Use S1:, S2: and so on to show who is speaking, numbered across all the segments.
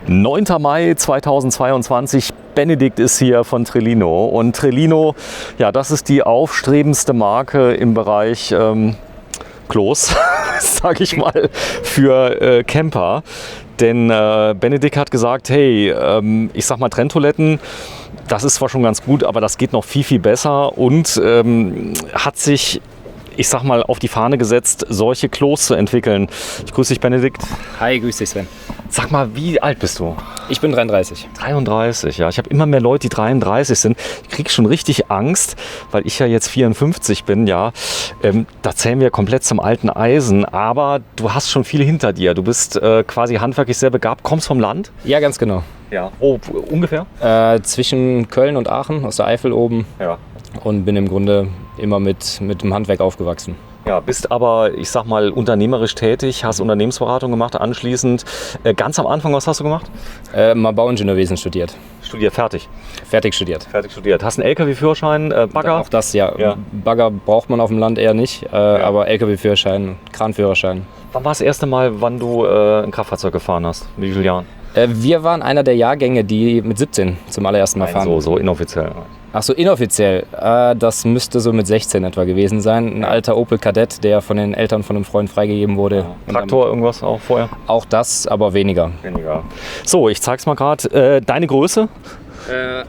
S1: 9. Mai 2022, Benedikt ist hier von Trelino. Und Trelino, ja, das ist die aufstrebendste Marke im Bereich Klos, sage ich mal, für Camper. Denn Benedikt hat gesagt, hey, ich sag mal Trenntoiletten, das ist zwar schon ganz gut, aber das geht noch viel, viel besser und hat sich, ich sag mal, auf die Fahne gesetzt, solche Klos zu entwickeln. Ich grüße dich, Benedikt.
S2: Hi, grüß dich, Sven.
S1: Sag mal, wie alt bist du?
S2: Ich bin 33. 33,
S1: ja. Ich habe immer mehr Leute, die 33 sind. Ich kriege schon richtig Angst, weil ich ja jetzt 54 bin, ja. Da zählen wir komplett zum alten Eisen, aber du hast schon viel hinter dir. Du bist quasi handwerklich sehr begabt, kommst vom Land?
S2: Ja, ganz genau.
S1: Ja. Oh, ungefähr?
S2: Zwischen Köln und Aachen, aus der Eifel oben.
S1: Ja.
S2: Und bin im Grunde immer mit dem Handwerk aufgewachsen.
S1: Ja, bist aber, ich sag mal, unternehmerisch tätig, hast Unternehmensberatung gemacht, anschließend. Ganz am Anfang, was hast du gemacht?
S2: Mal Bauingenieurwesen studiert.
S1: Fertig?
S2: Fertig studiert.
S1: Hast einen LKW-Führerschein, Bagger?
S2: Auch das, ja. Bagger braucht man auf dem Land eher nicht, aber LKW-Führerschein, Kranführerschein.
S1: Wann war das erste Mal, wann du ein Kraftfahrzeug gefahren hast? Mit wie vielen Jahren?
S2: Wir waren einer der Jahrgänge, die mit 17 zum allerersten Mal fahren.
S1: So inoffiziell.
S2: Ach so, inoffiziell. Das müsste so mit 16 etwa gewesen sein. Ein alter Opel Kadett, der von den Eltern von einem Freund freigegeben wurde.
S1: Ja. Traktor, irgendwas auch vorher?
S2: Auch das, aber weniger.
S1: So, ich zeig's mal gerade. Deine Größe?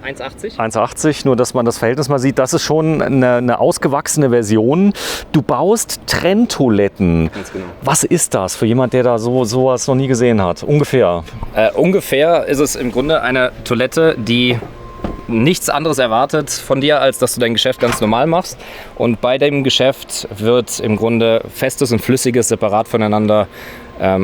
S2: 1,80.
S1: 1,80, nur dass man das Verhältnis mal sieht. Das ist schon eine ausgewachsene Version. Du baust Trenntoiletten.
S2: Ganz genau.
S1: Was ist das für jemand, der da sowas noch nie gesehen hat? Ungefähr?
S2: Ungefähr ist es im Grunde eine Toilette, die nichts anderes erwartet von dir, als dass du dein Geschäft ganz normal machst. Und bei dem Geschäft wird im Grunde Festes und Flüssiges separat voneinander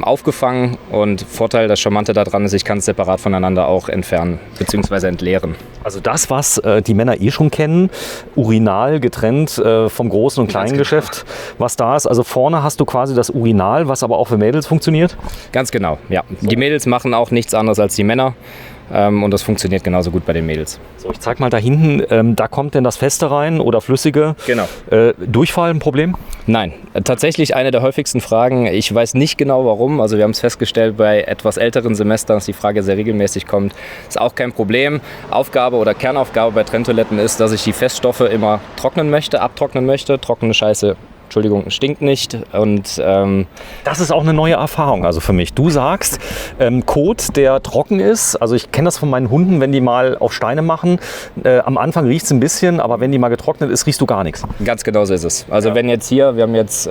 S2: aufgefangen. Und Vorteil, das Charmante daran ist, ich kann es separat voneinander auch entfernen bzw. entleeren.
S1: Also das, was die Männer schon kennen, Urinal getrennt vom großen und kleinen Geschäft, was da ist. Also vorne hast du quasi das Urinal, was aber auch für Mädels funktioniert?
S2: Ganz genau, ja. Die Mädels machen auch nichts anderes als die Männer. Und das funktioniert genauso gut bei den Mädels.
S1: So, ich zeig mal da hinten, da kommt denn das Feste rein oder Flüssige.
S2: Genau.
S1: Durchfall ein Problem?
S2: Nein, tatsächlich eine der häufigsten Fragen. Ich weiß nicht genau warum. Also wir haben es festgestellt bei etwas älteren Semestern, dass die Frage sehr regelmäßig kommt. Ist auch kein Problem. Aufgabe oder Kernaufgabe bei Trenntoiletten ist, dass ich die Feststoffe immer abtrocknen möchte. Trockene Scheiße, Entschuldigung, stinkt nicht. Und
S1: das ist auch eine neue Erfahrung, also für mich. Du sagst, Kot, der trocken ist, also ich kenne das von meinen Hunden, wenn die mal auf Steine machen, am Anfang riecht es ein bisschen, aber wenn die mal getrocknet ist, riechst du gar nichts.
S2: Ganz genau so ist es. Also wenn jetzt hier, wir haben jetzt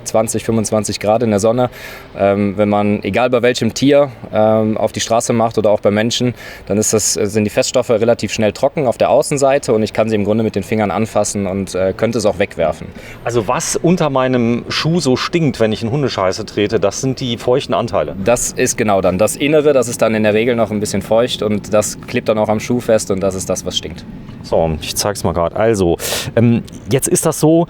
S2: 20, 25 Grad in der Sonne, wenn man, egal bei welchem Tier, auf die Straße macht oder auch bei Menschen, dann sind die Feststoffe relativ schnell trocken auf der Außenseite und ich kann sie im Grunde mit den Fingern anfassen und könnte es auch wegwerfen.
S1: Also was unter meinem Schuh so stinkt, wenn ich in Hundescheiße trete, das sind die feuchten Anteile.
S2: Das ist genau dann das Innere, das ist dann in der Regel noch ein bisschen feucht und das klebt dann auch am Schuh fest und das ist das, was stinkt.
S1: So, ich zeig's mal gerade. Also, jetzt ist das so,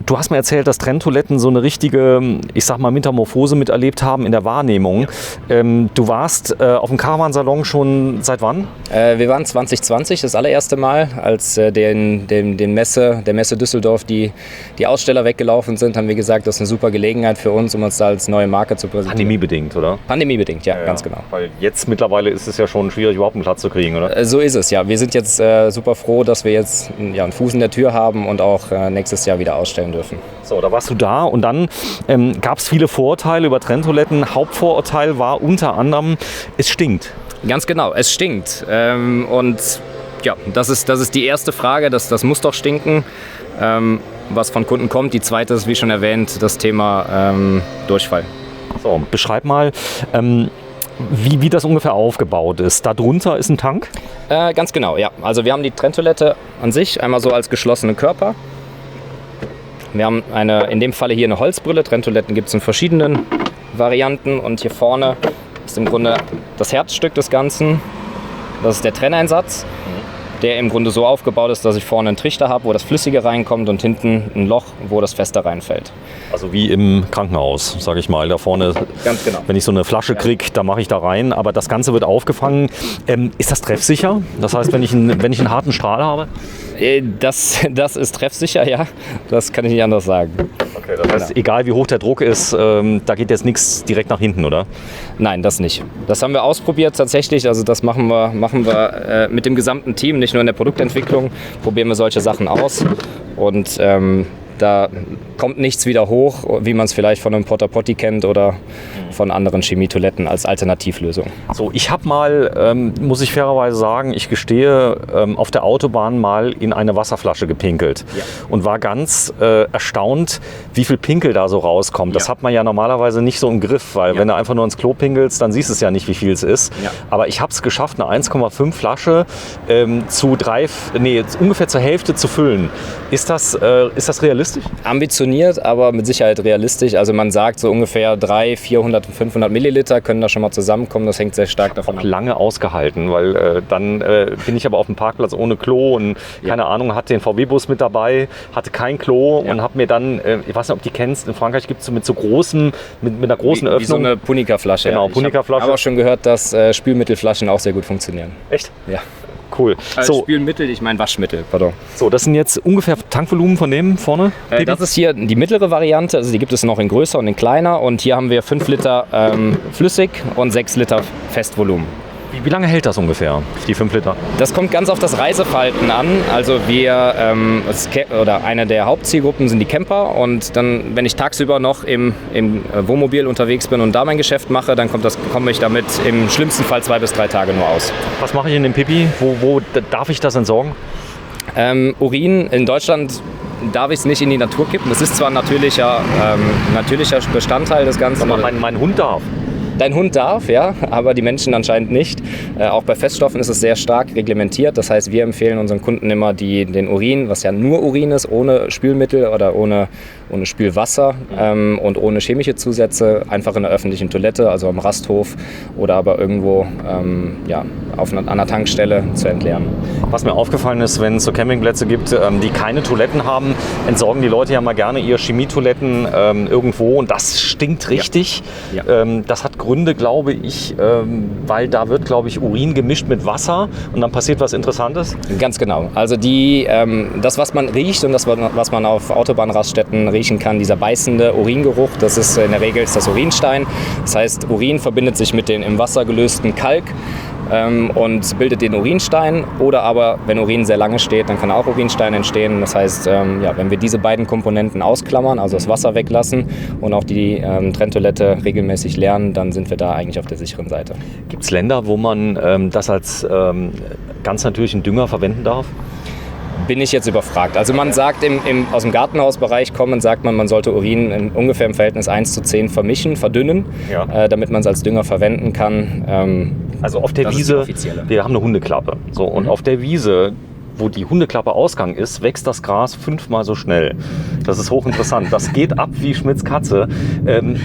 S1: du hast mir erzählt, dass Trenntoiletten so eine richtige, ich sag mal, Metamorphose miterlebt haben in der Wahrnehmung. Ja. Du warst auf dem Caravansalon schon seit wann?
S2: Wir waren 2020 das allererste Mal, als der Messe Düsseldorf die Aussteller weggelaufen sind, haben wir gesagt, das ist eine super Gelegenheit für uns, um uns da als neue Marke zu präsentieren.
S1: Pandemiebedingt, oder?
S2: Pandemiebedingt, ja, ganz genau.
S1: Weil jetzt mittlerweile ist es ja schon schwierig, überhaupt einen Platz zu kriegen, oder?
S2: So ist es, ja. Wir sind jetzt super froh, dass wir jetzt einen Fuß in der Tür haben und auch nächstes Jahr wieder ausstellen dürfen.
S1: So, da warst du da und dann gab es viele Vorurteile über Trenntoiletten. Hauptvorurteil war unter anderem, es stinkt.
S2: Ganz genau, es stinkt. Und ja, das ist die erste Frage, das muss doch stinken, was von Kunden kommt. Die zweite ist, wie schon erwähnt, das Thema Durchfall.
S1: So, beschreib mal, wie das ungefähr aufgebaut ist. Darunter ist ein Tank?
S2: Ganz genau, ja. Also wir haben die Trenntoilette an sich einmal so als geschlossenen Körper. Wir haben in dem Falle hier eine Holzbrille. Trenntoiletten gibt es in verschiedenen Varianten. Und hier vorne ist im Grunde das Herzstück des Ganzen. Das ist der Trenneinsatz, der im Grunde so aufgebaut ist, dass ich vorne einen Trichter habe, wo das Flüssige reinkommt und hinten ein Loch, wo das Feste reinfällt.
S1: Also wie im Krankenhaus, sage ich mal. Da vorne,
S2: ganz genau.
S1: Wenn ich so eine Flasche kriege, da mache ich da rein. Aber das Ganze wird aufgefangen. Ist das treffsicher? Das heißt, wenn ich einen harten Strahl habe?
S2: Das ist treffsicher, ja. Das kann ich nicht anders sagen.
S1: Okay. Okay, das heißt, egal wie hoch der Druck ist, da geht jetzt nichts direkt nach hinten, oder?
S2: Nein, das nicht. Das haben wir ausprobiert tatsächlich. Also das machen wir mit dem gesamten Team, nicht nur in der Produktentwicklung, probieren wir solche Sachen aus. Und da kommt nichts wieder hoch, wie man es vielleicht von einem Porta Potty kennt oder von anderen Chemietoiletten als Alternativlösung.
S1: So, ich habe mal, muss ich fairerweise sagen, ich gestehe, auf der Autobahn mal in eine Wasserflasche gepinkelt und war ganz erstaunt, wie viel Pinkel da so rauskommt. Das hat man ja normalerweise nicht so im Griff, weil wenn du einfach nur ins Klo pinkelst, dann siehst du es ja nicht, wie viel es ist. Ja. Aber ich habe es geschafft, eine 1,5 Flasche ungefähr zur Hälfte zu füllen. Ist das realistisch?
S2: Ambitioniert, aber mit Sicherheit realistisch. Also man sagt so ungefähr 300, 400, 500 Milliliter können da schon mal zusammenkommen. Das hängt sehr stark davon ab.
S1: Lange ausgehalten, weil dann bin ich aber auf dem Parkplatz ohne Klo und keine Ahnung, hatte den VW-Bus mit dabei, hatte kein Klo und habe mir dann, ich weiß nicht, ob du die kennst, in Frankreich gibt es so mit so großen, mit einer großen Öffnung. Wie so
S2: eine Punica-Flasche.
S1: Genau, Punica-Flasche.
S2: Ich habe auch schon gehört, dass Spülmittelflaschen auch sehr gut funktionieren.
S1: Echt?
S2: Ja.
S1: Cool.
S2: Spülmittel, ich meine Waschmittel, pardon.
S1: So, das sind jetzt ungefähr Tankvolumen von dem vorne?
S2: Das ist hier die mittlere Variante, also die gibt es noch in größer und in kleiner. Und hier haben wir 5 Liter flüssig und 6 Liter Festvolumen.
S1: Wie lange hält das ungefähr, die 5 Liter?
S2: Das kommt ganz auf das Reiseverhalten an. Also eine der Hauptzielgruppen sind die Camper. Und dann, wenn ich tagsüber noch im Wohnmobil unterwegs bin und da mein Geschäft mache, dann komme ich damit im schlimmsten Fall 2 bis 3 Tage nur aus.
S1: Was mache ich in dem Pipi? Wo darf ich das entsorgen?
S2: Urin in Deutschland darf ich es nicht in die Natur kippen. Es ist zwar ein natürlicher Bestandteil des Ganzen.
S1: Aber mein Hund darf.
S2: Dein Hund darf, ja, aber die Menschen anscheinend nicht. Auch bei Feststoffen ist es sehr stark reglementiert. Das heißt, wir empfehlen unseren Kunden immer den Urin, was ja nur Urin ist, ohne Spülmittel oder ohne Spülwasser und ohne chemische Zusätze, einfach in der öffentlichen Toilette, also am Rasthof oder aber irgendwo an einer Tankstelle zu entleeren.
S1: Was mir aufgefallen ist, wenn es so Campingplätze gibt, die keine Toiletten haben, entsorgen die Leute ja mal gerne ihre Chemietoiletten irgendwo und das stinkt richtig. Ja. Das hat Gründe, glaube ich, weil da wird, glaube ich, Urin gemischt mit Wasser und dann passiert was Interessantes.
S2: Ganz genau. Also das, was man riecht und das, was man auf Autobahnraststätten riechen kann, dieser beißende Uringeruch, das ist in der Regel das Urinstein. Das heißt, Urin verbindet sich mit dem im Wasser gelösten Kalk und bildet den Urinstein. Oder aber, wenn Urin sehr lange steht, dann kann auch Urinstein entstehen. Das heißt, wenn wir diese beiden Komponenten ausklammern, also das Wasser weglassen und auch die Trenntoilette regelmäßig leeren, dann sind wir da eigentlich auf der sicheren Seite.
S1: Gibt es Länder, wo man das als ganz natürlichen Dünger verwenden darf?
S2: Bin ich jetzt überfragt. Also man sagt, aus dem Gartenhausbereich sagt man sollte Urin ungefähr im Verhältnis 1:10 vermischen, verdünnen, damit man es als Dünger verwenden kann.
S1: Also auf der Wiese, wir haben eine Hundeklappe. So, und auf der Wiese, wo die Hundeklappe Ausgang ist, wächst das Gras 5-mal so schnell. Das ist hochinteressant. Das geht ab wie Schmitz Katze.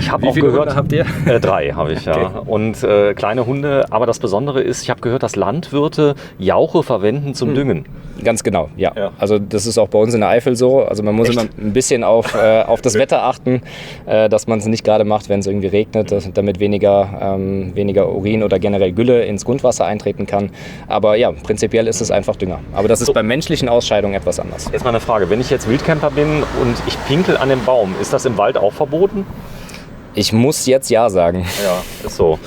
S1: Ich habe auch gehört,
S2: Hunde habt ihr?
S1: 3 habe ich, okay. Ja. Und kleine Hunde. Aber das Besondere ist, ich habe gehört, dass Landwirte Jauche verwenden zum Düngen.
S2: Ganz genau, ja. Also das ist auch bei uns in der Eifel so. Also man muss immer ein bisschen auf das Wetter achten, dass man es nicht gerade macht, wenn es irgendwie regnet, damit weniger Urin oder generell Gülle ins Grundwasser eintreten kann. Aber ja, prinzipiell ist es einfach Dünger. Aber das ist bei menschlichen Ausscheidungen etwas anders.
S1: Jetzt mal eine Frage, wenn ich jetzt Wildcamper bin und ich pinkel an dem Baum, ist das im Wald auch verboten?
S2: Ich muss jetzt ja sagen.
S1: Ja, ist so.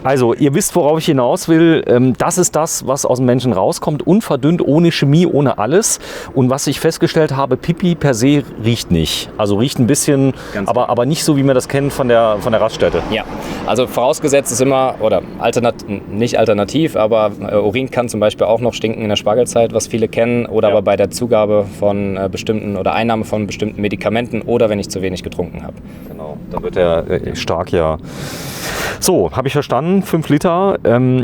S1: Also, ihr wisst, worauf ich hinaus will. Das ist das, was aus dem Menschen rauskommt. Unverdünnt, ohne Chemie, ohne alles. Und was ich festgestellt habe, Pipi per se riecht nicht. Also riecht ein bisschen, aber nicht so, wie man das kennt von der Raststätte.
S2: Ja, also vorausgesetzt ist immer, oder nicht alternativ, aber Urin kann zum Beispiel auch noch stinken in der Spargelzeit, was viele kennen. Oder aber bei der Zugabe von bestimmten oder Einnahme von bestimmten Medikamenten oder wenn ich zu wenig getrunken habe.
S1: Genau, dann wird der stark, ja. So, habe ich verstanden, 5 Liter.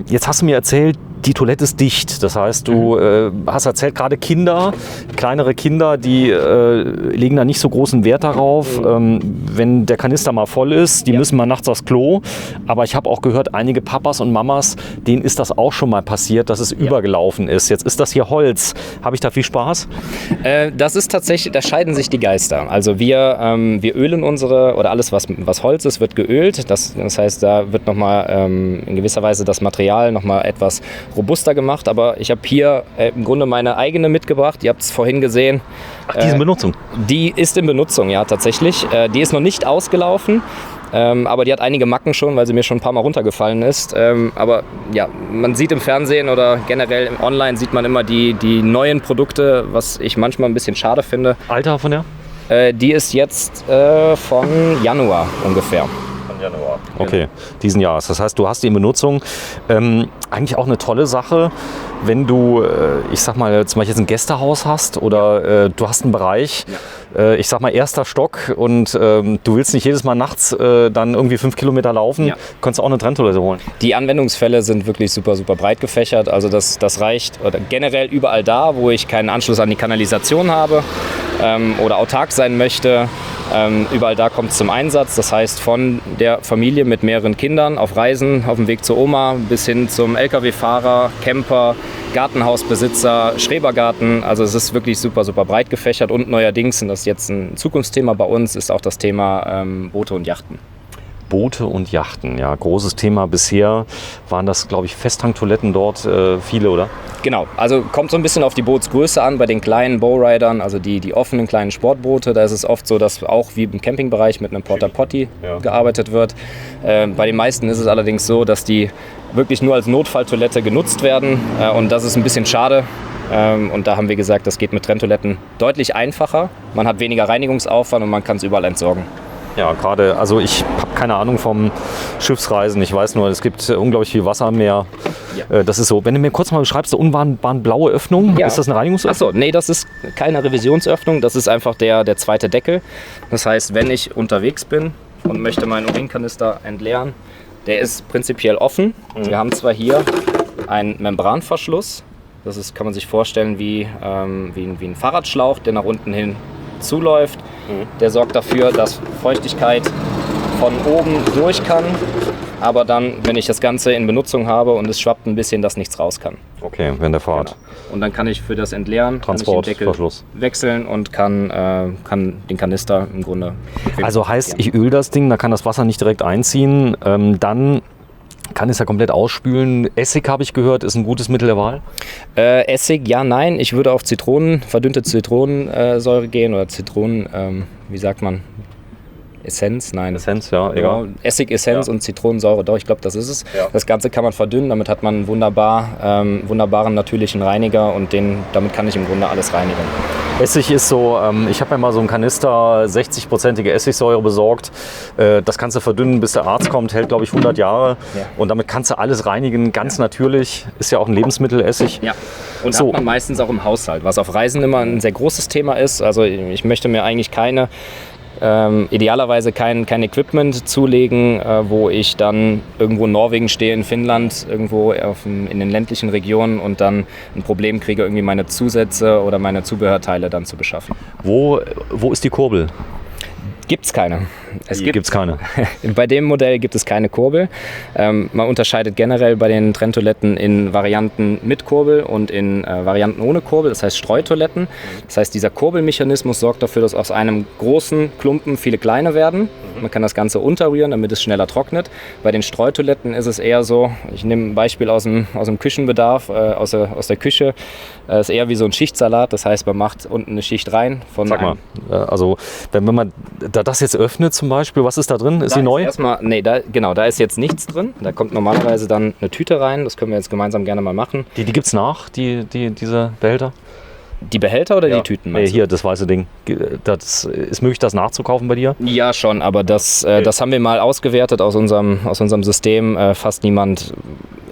S1: Jetzt hast du mir erzählt, die Toilette ist dicht. Das heißt, du hast erzählt, gerade Kinder, kleinere Kinder, die legen da nicht so großen Wert darauf. Wenn der Kanister mal voll ist, die müssen mal nachts aufs Klo. Aber ich habe auch gehört, einige Papas und Mamas, denen ist das auch schon mal passiert, dass es übergelaufen ist. Jetzt ist das hier Holz. Habe ich da viel Spaß?
S2: Das ist tatsächlich, da scheiden sich die Geister. Also wir ölen oder alles, was Holz ist, wird geölt. Das heißt, da wird nochmal in gewisser Weise das Material nochmal etwas robuster gemacht. Aber ich habe hier im Grunde meine eigene mitgebracht. Ihr habt es vorhin gesehen.
S1: Ach, die ist in Benutzung?
S2: Die ist in Benutzung, ja, tatsächlich. Die ist noch nicht ausgelaufen. Aber die hat einige Macken schon, weil sie mir schon ein paar Mal runtergefallen ist. Aber ja, man sieht im Fernsehen oder generell online sieht man immer die neuen Produkte, was ich manchmal ein bisschen schade finde.
S1: Alter von der?
S2: Die ist jetzt von Januar ungefähr.
S1: Von Januar. Okay, diesen Jahres. Das heißt, du hast die in Benutzung. Eigentlich auch eine tolle Sache, wenn du, ich sag mal, zum Beispiel jetzt ein Gästehaus hast oder du hast einen Bereich, ich sag mal, 1. Stock und du willst nicht jedes Mal nachts dann irgendwie 5 Kilometer laufen, kannst du auch eine Trenntoilette holen.
S2: Die Anwendungsfälle sind wirklich super, super breit gefächert. Also das reicht oder generell überall da, wo ich keinen Anschluss an die Kanalisation habe oder autark sein möchte. Überall da kommt es zum Einsatz. Das heißt, von der Familie mit mehreren Kindern auf Reisen, auf dem Weg zur Oma, bis hin zum Lkw-Fahrer, Camper, Gartenhausbesitzer, Schrebergarten. Also es ist wirklich super, super breit gefächert. Und neuerdings, und das ist jetzt ein Zukunftsthema bei uns, ist auch das Thema Boote und Yachten.
S1: Boote und Yachten, ja, großes Thema. Bisher waren das, glaube ich, Festhangtoiletten dort viele, oder?
S2: Genau, also kommt so ein bisschen auf die Bootsgröße an. Bei den kleinen Bowridern, also die offenen kleinen Sportboote, da ist es oft so, dass auch wie im Campingbereich mit einem Porta Potty gearbeitet wird. Bei den meisten ist es allerdings so, dass die wirklich nur als Notfalltoilette genutzt werden und das ist ein bisschen schade. Und da haben wir gesagt, das geht mit Trenntoiletten deutlich einfacher. Man hat weniger Reinigungsaufwand und man kann es überall entsorgen.
S1: Ja, gerade, also ich habe keine Ahnung vom Schiffsreisen. Ich weiß nur, es gibt unglaublich viel Wasser im Meer. Ja. Das ist so. Wenn du mir kurz mal beschreibst, eine unwarnbaren blaue Öffnung, ist das eine Reinigungsöffnung?
S2: Achso, nee, das ist keine Revisionsöffnung. Das ist einfach der zweite Deckel. Das heißt, wenn ich unterwegs bin und möchte meinen Urinkanister entleeren, der ist prinzipiell offen. Wir haben zwar hier einen Membranverschluss. Das ist, kann man sich vorstellen, wie ein Fahrradschlauch, der nach unten hin zuläuft. Der sorgt dafür, dass Feuchtigkeit von oben durch kann, aber dann, wenn ich das Ganze in Benutzung habe und es schwappt ein bisschen, dass nichts raus kann.
S1: Okay, wenn der Fahrt.
S2: Genau. Und dann kann ich für das Entleeren
S1: Transport,
S2: den Deckel wechseln und kann den Kanister im Grunde.
S1: Also heißt, ich öle das Ding, da kann das Wasser nicht direkt einziehen, dann kann es ja komplett ausspülen. Essig, habe ich gehört, ist ein gutes Mittel der Wahl?
S2: Essig, ja, nein. Ich würde auf verdünnte Zitronensäure gehen oder wie sagt man? Essenz? Nein.
S1: Essenz, ja, egal.
S2: Essig-Essenz und Zitronensäure, doch, ich glaube, das ist es. Ja. Das Ganze kann man verdünnen, damit hat man einen wunderbaren natürlichen Reiniger und damit kann ich im Grunde alles reinigen.
S1: Essig ist so, ich habe mir mal so einen Kanister 60%ige Essigsäure besorgt. Das kannst du verdünnen, bis der Arzt kommt, hält glaube ich 100 Jahre. Ja. Und damit kannst du alles reinigen, ganz natürlich. Ist ja auch ein Lebensmittel, Essig.
S2: Ja, und so hat man meistens auch im Haushalt, was auf Reisen immer ein sehr großes Thema ist. Also ich möchte mir eigentlich idealerweise kein Equipment zulegen, wo ich dann irgendwo in Norwegen stehe, in Finnland, irgendwo in den ländlichen Regionen und dann ein Problem kriege, irgendwie meine Zusätze oder meine Zubehörteile dann zu beschaffen.
S1: Wo ist die Kurbel?
S2: Gibt's keine.
S1: Gibt's keine.
S2: Bei dem Modell gibt es keine Kurbel. Man unterscheidet generell bei den Trenntoiletten in Varianten mit Kurbel und in Varianten ohne Kurbel, das heißt Streutoiletten. Das heißt, dieser Kurbelmechanismus sorgt dafür, dass aus einem großen Klumpen viele kleine werden. Man kann das Ganze unterrühren, damit es schneller trocknet. Bei den Streutoiletten ist es eher so, ich nehme ein Beispiel aus dem Küchenbedarf, aus der Küche, ist eher wie so ein Schichtsalat. Das heißt, man macht unten eine Schicht rein.
S1: Sag mal, also wenn man das jetzt öffnet zum Beispiel, was ist da drin? Ist die neu?
S2: Da ist jetzt nichts drin. Da kommt normalerweise dann eine Tüte rein. Das können wir jetzt gemeinsam gerne mal machen.
S1: Die gibt es nach, diese Behälter?
S2: Die Behälter oder die Tüten?
S1: Nee, hier, das weiße Ding. Das ist möglich, das nachzukaufen bei dir?
S2: Ja, schon, aber das haben wir mal ausgewertet aus unserem System. Fast niemand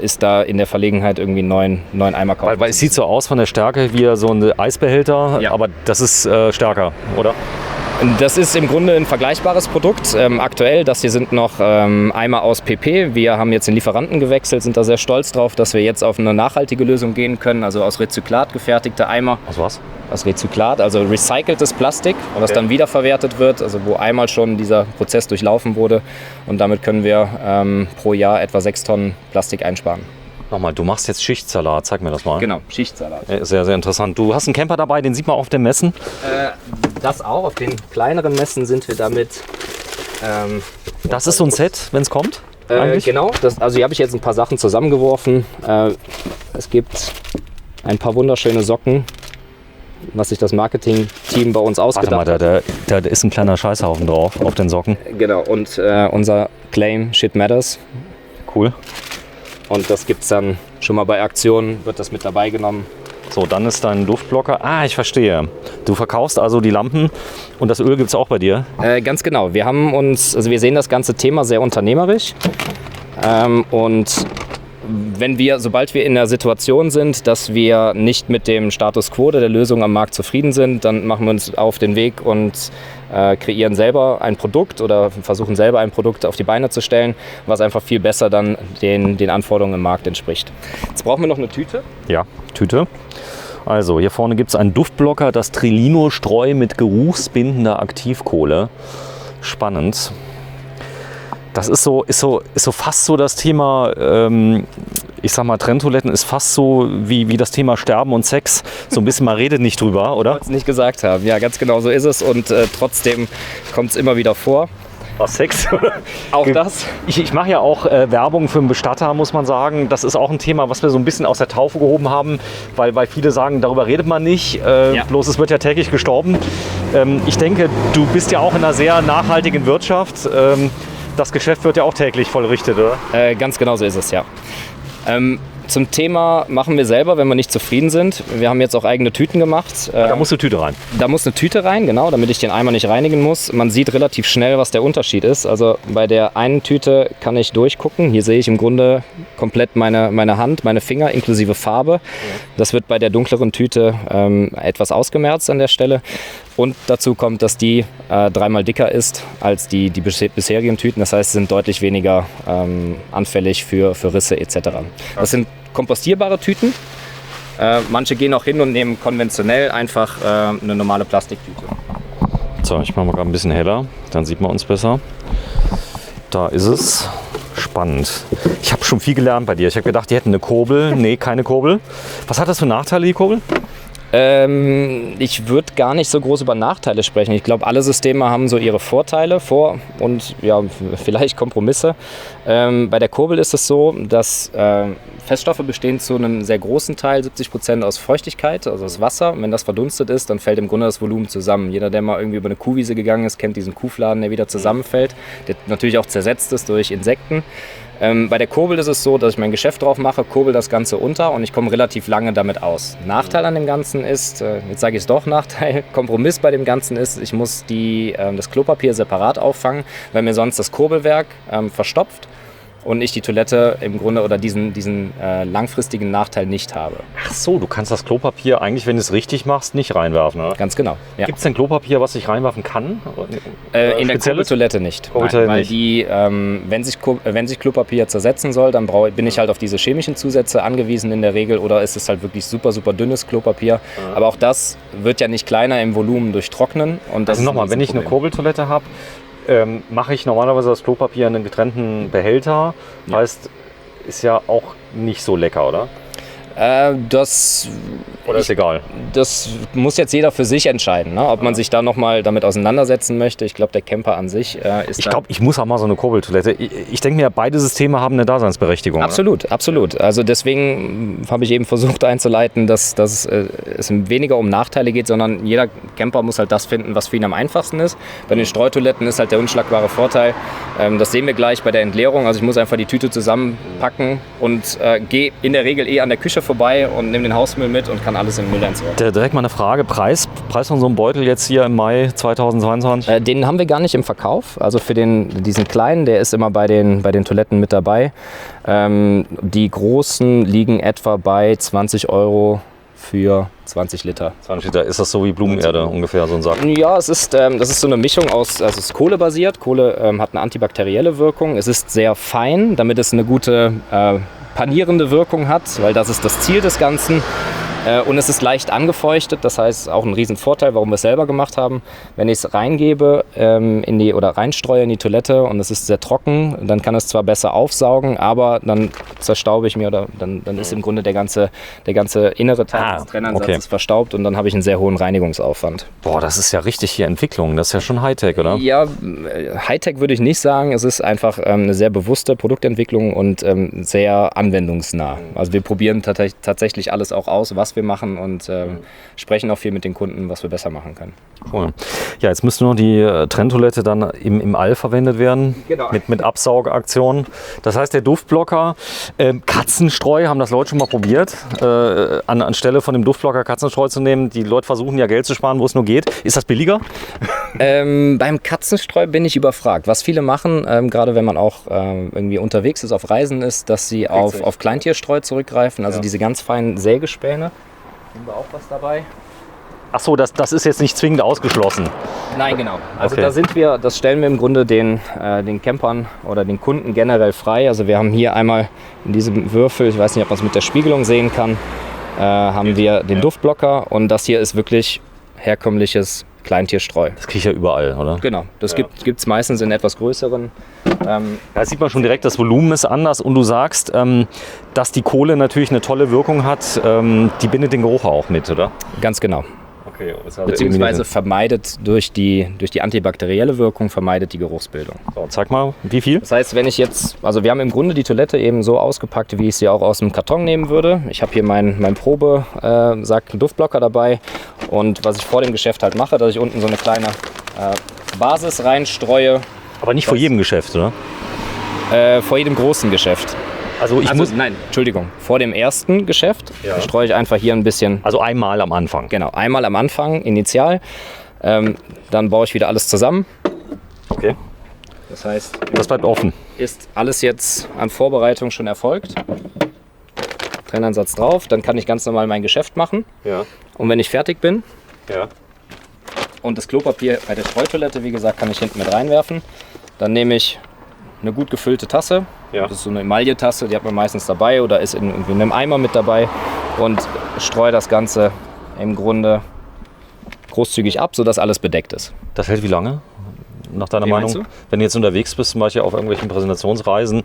S2: ist da in der Verlegenheit, irgendwie einen neuen Eimer kaufen.
S1: Weil es sieht so aus von der Stärke wie so ein Eisbehälter, aber das ist stärker, oder?
S2: Das ist im Grunde ein vergleichbares Produkt. Aktuell, das hier sind noch Eimer aus PP. Wir haben jetzt den Lieferanten gewechselt, sind da sehr stolz drauf, dass wir jetzt auf eine nachhaltige Lösung gehen können, also aus Rezyklat gefertigte Eimer.
S1: Aus was?
S2: Aus Rezyklat, also recyceltes Plastik, was dann wiederverwertet wird, also wo einmal schon dieser Prozess durchlaufen wurde. Und damit können wir pro Jahr etwa 6 Tonnen Plastik einsparen.
S1: Nochmal, du machst jetzt Schichtsalat, zeig mir das mal.
S2: Genau, Schichtsalat.
S1: Sehr, sehr interessant. Du hast einen Camper dabei, den sieht man auf den Messen?
S2: Das auch, auf den kleineren Messen sind wir damit.
S1: Das ist so ein Set, wenn es kommt? eigentlich?
S2: Genau, also hier habe ich jetzt ein paar Sachen zusammengeworfen. Es gibt ein paar wunderschöne Socken, was sich das Marketing-Team bei uns ausgedacht hat.
S1: Da ist ein kleiner Scheißhaufen drauf auf den Socken.
S2: Genau, und unser Claim Shit Matters.
S1: Cool.
S2: Und das gibt es dann schon mal bei Aktionen, wird das mit dabei genommen.
S1: So, dann ist dein Duftblocker. Ah, ich verstehe. Du verkaufst also die Lampen und das Öl gibt es auch bei dir?
S2: Ganz genau. Wir sehen das ganze Thema sehr unternehmerisch. Und sobald wir in der Situation sind, dass wir nicht mit dem Status quo der Lösung am Markt zufrieden sind, dann machen wir uns auf den Weg und kreieren selber ein Produkt oder versuchen selber ein Produkt auf die Beine zu stellen, was einfach viel besser dann den Anforderungen im Markt entspricht. Jetzt brauchen wir noch eine Tüte.
S1: Ja, Tüte. Also hier vorne gibt es einen Duftblocker, das Trilino-Streu mit geruchsbindender Aktivkohle. Spannend. Das ist so fast so das Thema, ich sag mal, Trenntoiletten ist fast so wie das Thema Sterben und Sex. So ein bisschen, man redet nicht drüber, oder?
S2: Ich wollte es nicht gesagt haben. Ja, ganz genau so ist es und trotzdem kommt es immer wieder vor.
S1: Was, Sex?
S2: Auch das.
S1: Ich mache ja auch Werbung für einen Bestatter, muss man sagen. Das ist auch ein Thema, was wir so ein bisschen aus der Taufe gehoben haben, weil viele sagen, darüber redet man nicht. Bloß es wird ja täglich gestorben. Ich denke, du bist ja auch in einer sehr nachhaltigen Wirtschaft. Das Geschäft wird ja auch täglich vollrichtet, oder?
S2: Ganz genau so ist es, ja. Zum Thema machen wir selber, wenn wir nicht zufrieden sind. Wir haben jetzt auch eigene Tüten gemacht.
S1: Da muss eine Tüte rein.
S2: Da muss eine Tüte rein, genau, damit ich den Eimer nicht reinigen muss. Man sieht relativ schnell, was der Unterschied ist. Also bei der einen Tüte kann ich durchgucken. Hier sehe ich im Grunde komplett meine Hand, meine Finger inklusive Farbe. Das wird bei der dunkleren Tüte etwas ausgemerzt an der Stelle. Und dazu kommt, dass die 3-mal dicker ist als die bisherigen Tüten. Das heißt, sie sind deutlich weniger anfällig für Risse etc. Das sind kompostierbare Tüten. Manche gehen auch hin und nehmen konventionell einfach eine normale Plastiktüte.
S1: So, ich mache mal gerade ein bisschen heller, dann sieht man uns besser. Da ist es. Spannend. Ich habe schon viel gelernt bei dir. Ich habe gedacht, die hätten eine Kurbel. Nee, keine Kurbel. Was hat das für Nachteile, die Kurbel?
S2: Ich würde gar nicht so groß über Nachteile sprechen. Ich glaube, alle Systeme haben so ihre Vorteile und ja, vielleicht Kompromisse. Bei der Kurbel ist es so, dass Feststoffe bestehen zu einem sehr großen Teil, 70% aus Feuchtigkeit, also aus Wasser. Und wenn das verdunstet ist, dann fällt im Grunde das Volumen zusammen. Jeder, der mal irgendwie über eine Kuhwiese gegangen ist, kennt diesen Kuhfladen, der wieder zusammenfällt, der natürlich auch zersetzt ist durch Insekten. Bei der Kurbel ist es so, dass ich mein Geschäft drauf mache, kurbel das Ganze unter und ich komme relativ lange damit aus. Nachteil an dem Ganzen ist, jetzt sage ich es doch, Nachteil, Kompromiss bei dem Ganzen ist, ich muss das Klopapier separat auffangen, weil mir sonst das Kurbelwerk verstopft und ich die Toilette im Grunde oder diesen langfristigen Nachteil nicht habe.
S1: Ach so, du kannst das Klopapier eigentlich, wenn du es richtig machst, nicht reinwerfen, oder?
S2: Ganz genau, ja.
S1: Gibt es denn Klopapier, was ich reinwerfen kann?
S2: In der Kurbeltoilette nicht. Nein, weil die, wenn sich Klopapier zersetzen soll, dann bin ich halt auf diese chemischen Zusätze angewiesen in der Regel oder ist es halt wirklich super, super dünnes Klopapier. Ja. Aber auch das wird ja nicht kleiner im Volumen durch Trocknen. Und das
S1: also nochmal, wenn ich eine Kurbeltoilette habe, mache ich normalerweise das Klopapier in einen getrennten Behälter. Ja. Heißt, ist ja auch nicht so lecker, oder? Oder ist egal? Das
S2: muss jetzt jeder für sich entscheiden, ne? Ob man sich da nochmal damit auseinandersetzen möchte. Ich glaube, der Camper an sich ist. Ich glaube,
S1: ich muss auch mal so eine Kurbeltoilette. Ich denke mir, beide Systeme haben eine Daseinsberechtigung.
S2: Absolut, absolut. Also deswegen habe ich eben versucht einzuleiten, dass es weniger um Nachteile geht, sondern jeder Camper muss halt das finden, was für ihn am einfachsten ist. Bei den Streutoiletten ist halt der unschlagbare Vorteil. Das sehen wir gleich bei der Entleerung. Also ich muss einfach die Tüte zusammenpacken und gehe in der Regel an der Küche vorbei und nehme den Hausmüll mit und kann alles in den Müll entsorgen.
S1: Direkt mal eine Frage, Preis von so einem Beutel jetzt hier im Mai 2022?
S2: Den haben wir gar nicht im Verkauf. Also für diesen kleinen, der ist immer bei den Toiletten mit dabei. Die großen liegen etwa bei 20 € für 20 Liter.
S1: 20 Liter, ist das so wie Blumenerde ungefähr, so ein Sack?
S2: Ja, das ist so eine Mischung aus, also es ist kohlebasiert. Kohle hat eine antibakterielle Wirkung. Es ist sehr fein, damit es eine gute panierende Wirkung hat, weil das ist das Ziel des Ganzen. Und es ist leicht angefeuchtet, das heißt auch ein Riesenvorteil, warum wir es selber gemacht haben. Wenn ich es reingebe oder reinstreue in die Toilette und es ist sehr trocken, dann kann es zwar besser aufsaugen, aber dann zerstaube ich mir oder dann ist im Grunde der ganze innere Teil des Trennansatzes verstaubt und dann habe ich einen sehr hohen Reinigungsaufwand.
S1: Boah, das ist ja richtig hier Entwicklung, das ist ja schon Hightech, oder?
S2: Ja, Hightech würde ich nicht sagen, es ist einfach eine sehr bewusste Produktentwicklung und sehr anwendungsnah. Also wir probieren tatsächlich alles auch aus, was wir machen und sprechen auch viel mit den Kunden, was wir besser machen können.
S1: Cool. Ja, jetzt müsste noch die Trenntoilette dann im All verwendet werden,
S2: genau.
S1: mit Absaugaktionen. Das heißt, der Duftblocker, Katzenstreu, haben das Leute schon mal probiert, anstelle von dem Duftblocker Katzenstreu zu nehmen. Die Leute versuchen ja Geld zu sparen, wo es nur geht. Ist das billiger?
S2: Beim Katzenstreu bin ich überfragt. Was viele machen, gerade wenn man auch irgendwie unterwegs ist, auf Reisen ist, dass sie auf Kleintierstreu zurückgreifen, also diese ganz feinen Sägespäne. Haben wir auch was dabei?
S1: Ach so, das ist jetzt nicht zwingend ausgeschlossen.
S2: Nein, genau. Also
S1: Okay.
S2: das stellen wir im Grunde den Campern oder den Kunden generell frei. Also wir haben hier einmal in diesem Würfel, ich weiß nicht, ob man es mit der Spiegelung sehen kann, haben wir den Duftblocker und das hier ist wirklich herkömmliches Kleintierstreu.
S1: Das kriege ich ja überall, oder?
S2: Genau, das gibt es meistens in etwas größeren.
S1: Da sieht man schon direkt, das Volumen ist anders und du sagst, dass die Kohle natürlich eine tolle Wirkung hat. Die bindet den Geruch auch mit, oder?
S2: Ganz genau.
S1: Okay,
S2: Beziehungsweise vermeidet durch die antibakterielle Wirkung, vermeidet die Geruchsbildung.
S1: So, zeig mal, wie viel?
S2: Das heißt, wenn ich jetzt, also wir haben im Grunde die Toilette eben so ausgepackt, wie ich sie auch aus dem Karton nehmen würde. Ich habe hier meinen Probesack Duftblocker dabei und was ich vor dem Geschäft halt mache, dass ich unten so eine kleine Basis reinstreue.
S1: Aber nicht vor jedem Geschäft, oder?
S2: Vor jedem großen Geschäft. Nein, Entschuldigung, vor dem ersten Geschäft streue ich einfach hier ein bisschen.
S1: Also einmal am Anfang.
S2: Genau, einmal am Anfang, initial. Dann baue ich wieder alles zusammen.
S1: Okay.
S2: Das heißt,
S1: Das bleibt offen.
S2: ist alles jetzt an Vorbereitung schon erfolgt. Trennansatz drauf, dann kann ich ganz normal mein Geschäft machen.
S1: Ja.
S2: Und wenn ich fertig bin
S1: Ja.
S2: und das Klopapier bei der Streutoilette, wie gesagt, kann ich hinten mit reinwerfen, dann nehme ich eine gut gefüllte Tasse.
S1: Ja.
S2: Das ist so eine Emaille-Tasse, die hat man meistens dabei oder ist in einem Eimer mit dabei und streue das Ganze im Grunde großzügig ab, sodass alles bedeckt ist.
S1: Das hält wie lange? Nach deiner
S2: Wie
S1: Meinung?
S2: meinst du?
S1: Wenn du jetzt unterwegs bist, zum Beispiel auf irgendwelchen Präsentationsreisen,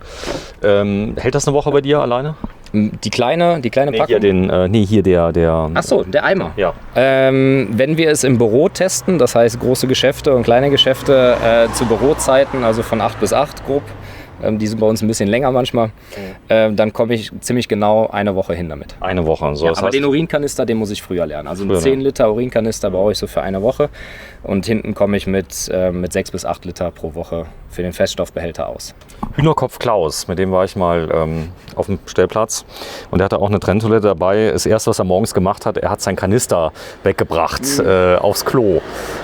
S1: hält das eine Woche bei dir alleine?
S2: Die kleine Packung?
S1: Hier der.
S2: Ach so, der Eimer.
S1: Ja.
S2: Wenn wir es im Büro testen, das heißt große Geschäfte und kleine Geschäfte zu Bürozeiten, also von 8 bis 8 grob, die sind bei uns ein bisschen länger manchmal, dann komme ich ziemlich genau eine Woche hin damit.
S1: Eine Woche. So,
S2: Ja,
S1: das
S2: aber
S1: heißt,
S2: den Urinkanister, den muss ich früher lernen. Also einen
S1: Früher,
S2: 10 Liter Urinkanister brauche ich so für eine Woche und hinten komme ich mit 6 bis 8 Liter pro Woche für den Feststoffbehälter aus.
S1: Hühnerkopf Klaus, mit dem war ich mal auf dem Stellplatz und der hatte auch eine Trenntoilette dabei. Das erste, was er morgens gemacht hat, er hat seinen Kanister weggebracht aufs Klo.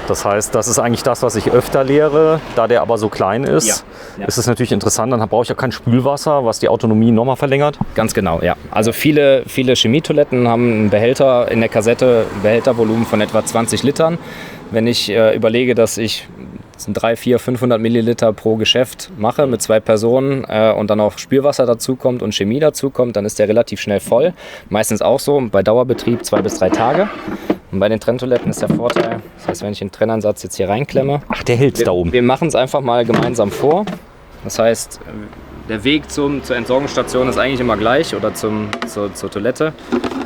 S1: Das heißt, das ist eigentlich das, was ich öfter lehre. Da der aber so klein ist,
S2: Ja.
S1: ist es natürlich interessant. Dann brauche ich ja kein Spülwasser, was die Autonomie nochmal verlängert.
S2: Ganz genau, ja. Also viele Chemietoiletten haben einen Behälter in der Kassette, ein Behältervolumen von etwa 20 Litern. Wenn ich überlege, dass ich 300, 400, 500 Milliliter pro Geschäft mache mit 2 Personen und dann auch Spülwasser dazu kommt und Chemie dazu kommt, dann ist der relativ schnell voll. Meistens auch so, bei Dauerbetrieb 2 bis 3 Tage. Und bei den Trenntoiletten ist der Vorteil, das heißt, wenn ich den Trennansatz jetzt hier reinklemme,
S1: Ach, der hält da oben.
S2: wir machen es einfach mal gemeinsam vor. Das heißt, der Weg zur Entsorgungsstation ist eigentlich immer gleich oder zur Toilette.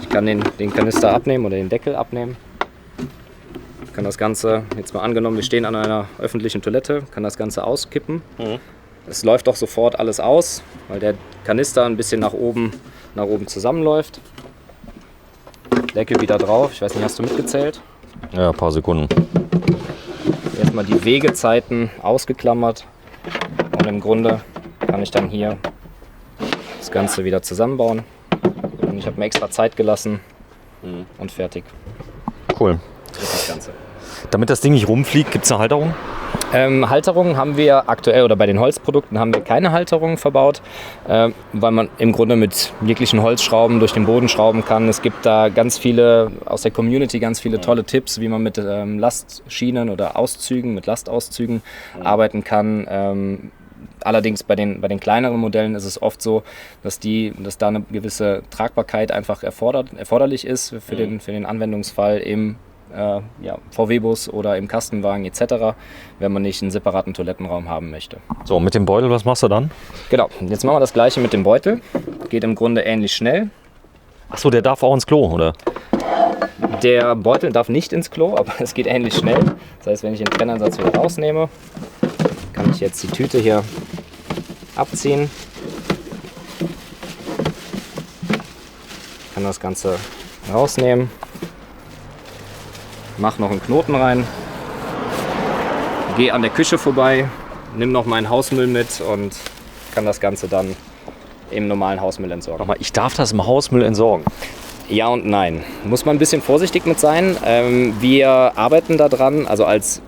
S2: Ich kann den Kanister abnehmen oder den Deckel abnehmen. Ich kann das Ganze, jetzt mal angenommen, wir stehen an einer öffentlichen Toilette, kann das Ganze auskippen. Es läuft auch sofort alles aus, weil der Kanister ein bisschen nach oben zusammenläuft. Deckel wieder drauf. Ich weiß nicht, hast du mitgezählt?
S1: Ja, ein paar Sekunden.
S2: Erstmal die Wegezeiten ausgeklammert. Und im Grunde kann ich dann hier das Ganze wieder zusammenbauen. Und ich habe mir extra Zeit gelassen und fertig
S1: Cool.
S2: ist das Ganze.
S1: Damit das Ding nicht rumfliegt, gibt es eine Halterung?
S2: Halterungen haben wir aktuell, oder bei den Holzprodukten haben wir keine Halterungen verbaut, weil man im Grunde mit jeglichen Holzschrauben durch den Boden schrauben kann. Es gibt da ganz viele aus der Community, ganz viele tolle Tipps, wie man mit Lastschienen oder Auszügen, mit Lastauszügen arbeiten kann. Allerdings bei den kleineren Modellen ist es oft so, dass da eine gewisse Tragbarkeit einfach erforderlich ist für den Anwendungsfall im VW-Bus oder im Kastenwagen etc., wenn man nicht einen separaten Toilettenraum haben möchte.
S1: So, mit dem Beutel, was machst du dann?
S2: Genau, jetzt machen wir das gleiche mit dem Beutel. Geht im Grunde ähnlich schnell.
S1: Achso, der darf auch ins Klo, oder?
S2: Der Beutel darf nicht ins Klo, aber es geht ähnlich schnell. Das heißt, wenn ich den Trennansatz wieder rausnehme, kann ich jetzt die Tüte hier abziehen. Ich kann das Ganze rausnehmen. Mach noch einen Knoten rein. Gehe an der Küche vorbei, nimm noch meinen Hausmüll mit und kann das Ganze dann im normalen Hausmüll entsorgen.
S1: Nochmal, ich darf das im Hausmüll entsorgen?
S2: Ja und nein. Muss man ein bisschen vorsichtig mit sein. Wir arbeiten daran, also als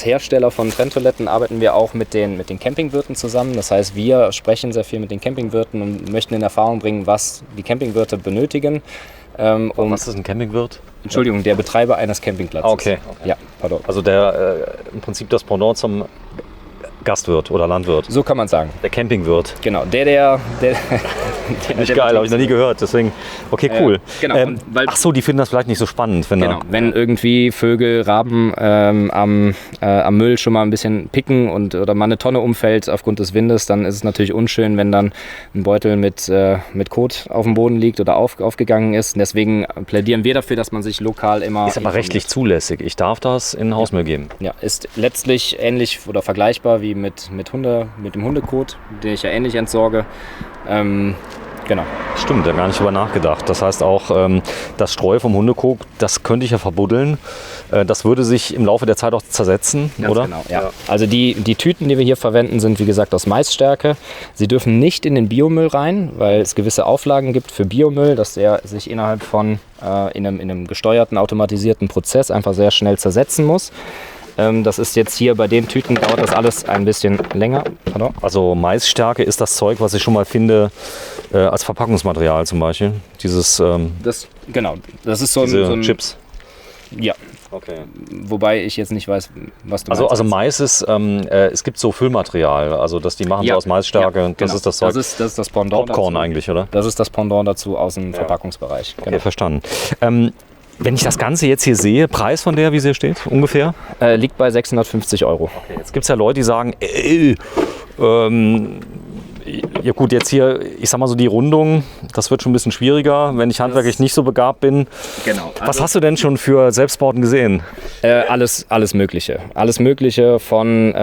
S2: Hersteller von Trenntoiletten arbeiten wir auch mit den Campingwirten zusammen. Das heißt, wir sprechen sehr viel mit den Campingwirten und möchten in Erfahrung bringen, was die Campingwirte benötigen.
S1: Was ist ein Campingwirt?
S2: Entschuldigung, der Betreiber eines Campingplatzes.
S1: Okay.
S2: Ja, pardon.
S1: Also der im Prinzip das Pendant zum Gastwirt oder Landwirt.
S2: So kann man sagen.
S1: Der Campingwirt.
S2: Genau, der
S1: Nicht geil, habe ich noch nie gehört. Deswegen, okay, cool.
S2: Genau, weil,
S1: ach so, die finden das vielleicht nicht so spannend.
S2: Wenn irgendwie Vögel, Raben am Müll schon mal ein bisschen picken oder mal eine Tonne umfällt aufgrund des Windes, dann ist es natürlich unschön, wenn dann ein Beutel mit Kot auf dem Boden liegt oder aufgegangen ist. Deswegen plädieren wir dafür, dass man sich lokal immer...
S1: Ist aber rechtlich zulässig. Ich darf das in den Hausmüll geben.
S2: Ja, ist letztlich ähnlich oder vergleichbar wie mit dem Hundekot, den ich ja ähnlich entsorge. Genau.
S1: Stimmt, da gar nicht drüber nachgedacht. Das heißt auch, das Streu vom Hundekot, das könnte ich ja verbuddeln. Das würde sich im Laufe der Zeit auch zersetzen,
S2: Ganz
S1: oder?
S2: Genau, ja. Also die Tüten, die wir hier verwenden, sind wie gesagt aus Maisstärke. Sie dürfen nicht in den Biomüll rein, weil es gewisse Auflagen gibt für Biomüll, dass er sich innerhalb von in einem gesteuerten, automatisierten Prozess einfach sehr schnell zersetzen muss. Das ist jetzt hier bei den Tüten, dauert das alles ein bisschen länger. Pardon.
S1: Also Maisstärke ist das Zeug, was ich schon mal finde als Verpackungsmaterial zum Beispiel. Dieses
S2: das ist so ein
S1: Chips.
S2: Ja.
S1: Okay.
S2: Wobei ich jetzt nicht weiß, was du meinst.
S1: Also Mais ist, es gibt so Füllmaterial, also dass die machen so aus Maisstärke.
S2: Ja,
S1: das
S2: genau.
S1: ist das Zeug.
S2: Das ist das Pendant
S1: Popcorn
S2: dazu.
S1: eigentlich, oder?
S2: Das ist das Pendant dazu aus dem Verpackungsbereich.
S1: Okay, verstanden. Wenn ich das Ganze jetzt hier sehe, Preis von der, wie sie hier steht, ungefähr?
S2: Liegt bei 650 €.
S1: Okay, jetzt gibt es ja Leute, die sagen, ja gut, jetzt hier, ich sag mal so die Rundung, das wird schon ein bisschen schwieriger, wenn ich handwerklich nicht so begabt bin.
S2: Genau.
S1: Was hast du denn schon für Selbstbauten gesehen?
S2: Alles Mögliche. Alles Mögliche von,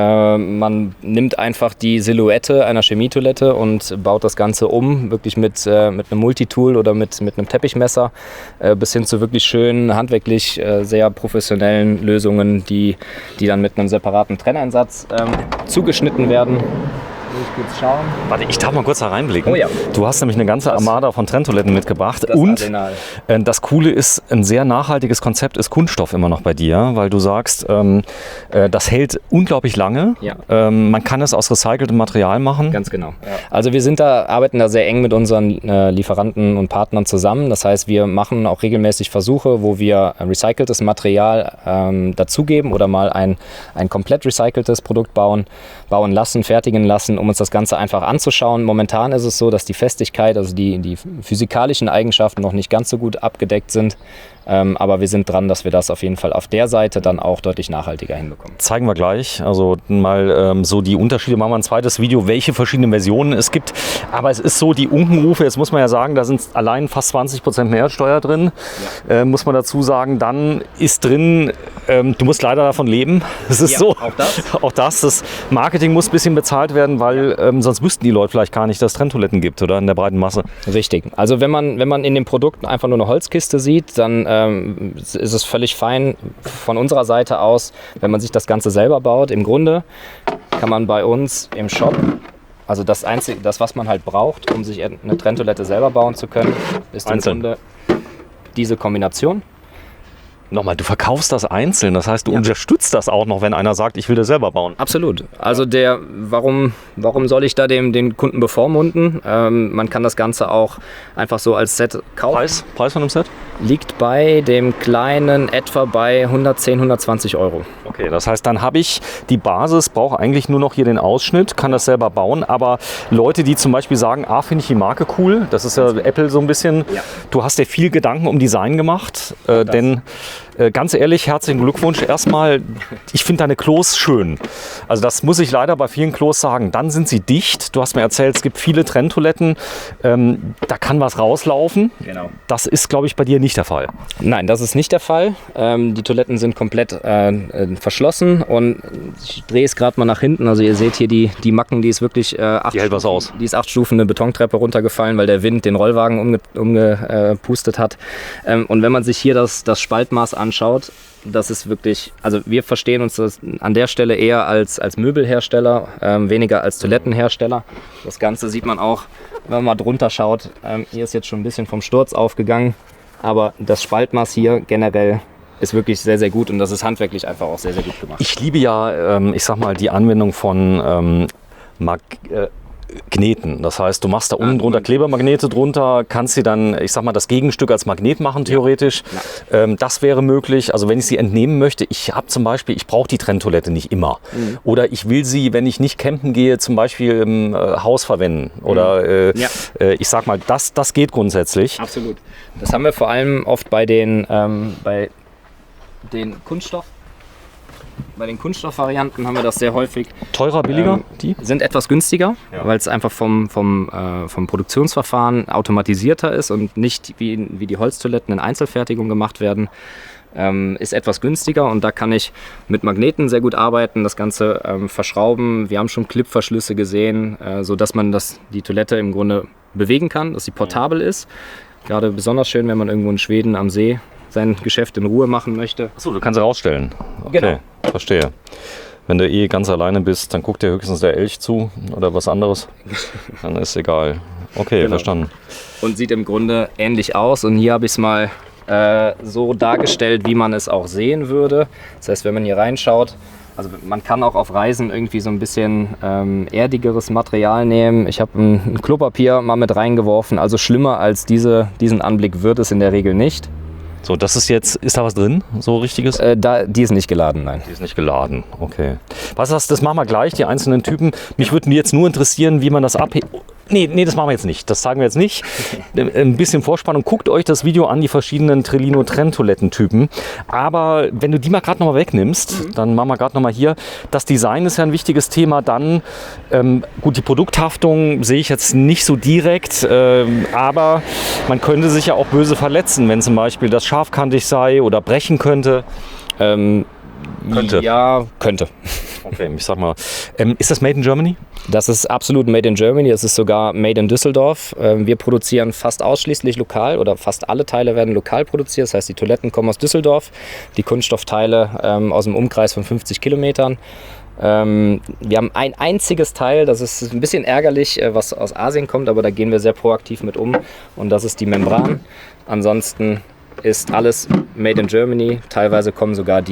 S2: man nimmt einfach die Silhouette einer Chemietoilette und baut das Ganze um, wirklich mit einem Multitool oder mit einem Teppichmesser, bis hin zu wirklich schönen, handwerklich sehr professionellen Lösungen, die dann mit einem separaten Trennansatz zugeschnitten werden. Ich kurz schauen.
S1: Warte, ich darf mal kurz da reinblicken.
S2: Oh ja.
S1: Du hast nämlich eine ganze Armada von Trenntoiletten mitgebracht.
S2: Das
S1: Und
S2: Arsenal.
S1: Das Coole ist, ein sehr nachhaltiges Konzept ist Kunststoff immer noch bei dir, weil du sagst, das hält unglaublich lange.
S2: Ja.
S1: Man kann es aus recyceltem Material machen.
S2: Ganz genau. Ja. Also wir arbeiten da sehr eng mit unseren Lieferanten und Partnern zusammen. Das heißt, wir machen auch regelmäßig Versuche, wo wir recyceltes Material dazugeben oder mal ein komplett recyceltes Produkt bauen lassen, fertigen lassen, um uns das Ganze einfach anzuschauen. Momentan ist es so, dass die Festigkeit, also die physikalischen Eigenschaften noch nicht ganz so gut abgedeckt sind. Aber wir sind dran, dass wir das auf jeden Fall auf der Seite dann auch deutlich nachhaltiger hinbekommen.
S1: Zeigen wir gleich. Also mal so die Unterschiede. Machen wir ein zweites Video, welche verschiedenen Versionen es gibt. Aber es ist so, die Unkenrufe, jetzt muss man ja sagen, da sind allein fast 20% Mehrwertsteuer drin.
S2: Ja.
S1: Muss man dazu sagen, dann ist drin, du musst leider davon leben. Das ist so.
S2: Auch das.
S1: Auch das Marketing muss ein bisschen bezahlt werden, weil sonst wüssten die Leute vielleicht gar nicht, dass es Trenntoiletten gibt, oder? In der breiten Masse.
S2: Richtig. Also wenn man in dem Produkt einfach nur eine Holzkiste sieht, dann ist es völlig fein von unserer Seite aus, wenn man sich das Ganze selber baut. Im Grunde kann man bei uns im Shop, also das was man halt braucht, um sich eine Trenntoilette selber bauen zu können, ist im Grunde diese Kombination.
S1: Nochmal, du verkaufst das einzeln, das heißt, du unterstützt das auch noch, wenn einer sagt, ich will das selber bauen.
S2: Absolut. Also warum soll ich da den Kunden bevormunden? Man kann das Ganze auch einfach so als Set kaufen.
S1: Preis von dem Set?
S2: liegt bei dem kleinen etwa bei 110, 120 Euro.
S1: Okay, das heißt, dann habe ich die Basis, brauche eigentlich nur noch hier den Ausschnitt, kann das selber bauen, aber Leute, die zum Beispiel sagen, finde ich die Marke cool, das ist ja Apple so ein bisschen, du hast dir viel Gedanken um Design gemacht, denn ganz ehrlich, herzlichen Glückwunsch erstmal, ich finde deine Klos schön. Also das muss ich leider bei vielen Klos sagen, dann sind sie dicht, du hast mir erzählt, es gibt viele Trenntoiletten, da kann was rauslaufen, das ist glaube ich bei dir nicht der Fall.
S2: Nein, das ist nicht der Fall, die Toiletten sind komplett verschlossen und ich drehe es gerade mal nach hinten, also ihr seht hier die Macken, die ist wirklich
S1: die hält was aus.
S2: Die ist 8 Stufen eine Betontreppe runtergefallen, weil der Wind den Rollwagen umgepustet hat. Und wenn man sich hier das Spaltmaß anschaut, das ist wirklich, also wir verstehen uns das an der Stelle eher als Möbelhersteller, weniger als Toilettenhersteller. Das Ganze sieht man auch, wenn man mal drunter schaut. Hier ist jetzt schon ein bisschen vom Sturz aufgegangen, aber das Spaltmaß hier generell ist wirklich sehr, sehr gut und das ist handwerklich einfach auch sehr, sehr gut gemacht.
S1: Ich liebe ja, ich sag mal, die Anwendung von Magneten. Das heißt, du machst da unten drunter Klebermagnete drunter, kannst sie dann, ich sag mal, das Gegenstück als Magnet machen, theoretisch. Ja. Das wäre möglich. Also wenn ich sie entnehmen möchte, ich habe zum Beispiel, ich brauche die Trenntoilette nicht immer. Oder ich will sie, wenn ich nicht campen gehe, zum Beispiel im Haus verwenden. Oder ich sag mal, das geht grundsätzlich.
S2: Absolut. Das haben wir vor allem oft bei den Kunststoff. Bei den Kunststoffvarianten haben wir das sehr häufig.
S1: Teurer, billiger? Die
S2: sind etwas günstiger, weil es einfach vom Produktionsverfahren automatisierter ist und nicht wie die Holztoiletten in Einzelfertigung gemacht werden. Ist etwas günstiger und da kann ich mit Magneten sehr gut arbeiten, das Ganze verschrauben. Wir haben schon Clipverschlüsse gesehen, sodass man die Toilette im Grunde bewegen kann, dass sie portabel ist. Gerade besonders schön, wenn man irgendwo in Schweden am See sein Geschäft in Ruhe machen möchte.
S1: Achso, du kannst sie rausstellen. Okay,
S2: genau.
S1: Verstehe. Wenn du ganz alleine bist, dann guckt dir höchstens der Elch zu oder was anderes. Dann ist egal. Okay, genau. Verstanden.
S2: Und sieht im Grunde ähnlich aus. Und hier habe ich es mal so dargestellt, wie man es auch sehen würde. Das heißt, wenn man hier reinschaut, also man kann auch auf Reisen irgendwie so ein bisschen erdigeres Material nehmen. Ich habe ein Klopapier mal mit reingeworfen. Also schlimmer als diesen Anblick wird es in der Regel nicht.
S1: So, das ist jetzt, ist da was drin, so richtiges?
S2: Die ist nicht geladen, nein.
S1: Die ist nicht geladen, okay. Das machen wir gleich, die einzelnen Typen. Mich würde jetzt nur interessieren, wie man das abhebt. Nee, das machen wir jetzt nicht. Das sagen wir jetzt nicht. Ein bisschen Vorspannung. Guckt euch das Video an, die verschiedenen Trellino Trenntoilettentypen. Aber wenn du die mal gerade nochmal wegnimmst, dann machen wir gerade nochmal hier. Das Design ist ja ein wichtiges Thema. Dann, gut, die Produkthaftung sehe ich jetzt nicht so direkt. Aber man könnte sich ja auch böse verletzen, wenn zum Beispiel das scharfkantig sei oder brechen könnte.
S2: Könnte. Ja, könnte.
S1: Okay, ich sag mal, ist das Made in Germany?
S2: Das ist absolut Made in Germany, das ist sogar Made in Düsseldorf. Wir produzieren fast ausschließlich lokal oder fast alle Teile werden lokal produziert. Das heißt, die Toiletten kommen aus Düsseldorf, die Kunststoffteile aus dem Umkreis von 50 Kilometern. Wir haben ein einziges Teil, das ist ein bisschen ärgerlich, was aus Asien kommt, aber da gehen wir sehr proaktiv mit um und das ist die Membran. Ansonsten ist alles Made in Germany. Teilweise kommen sogar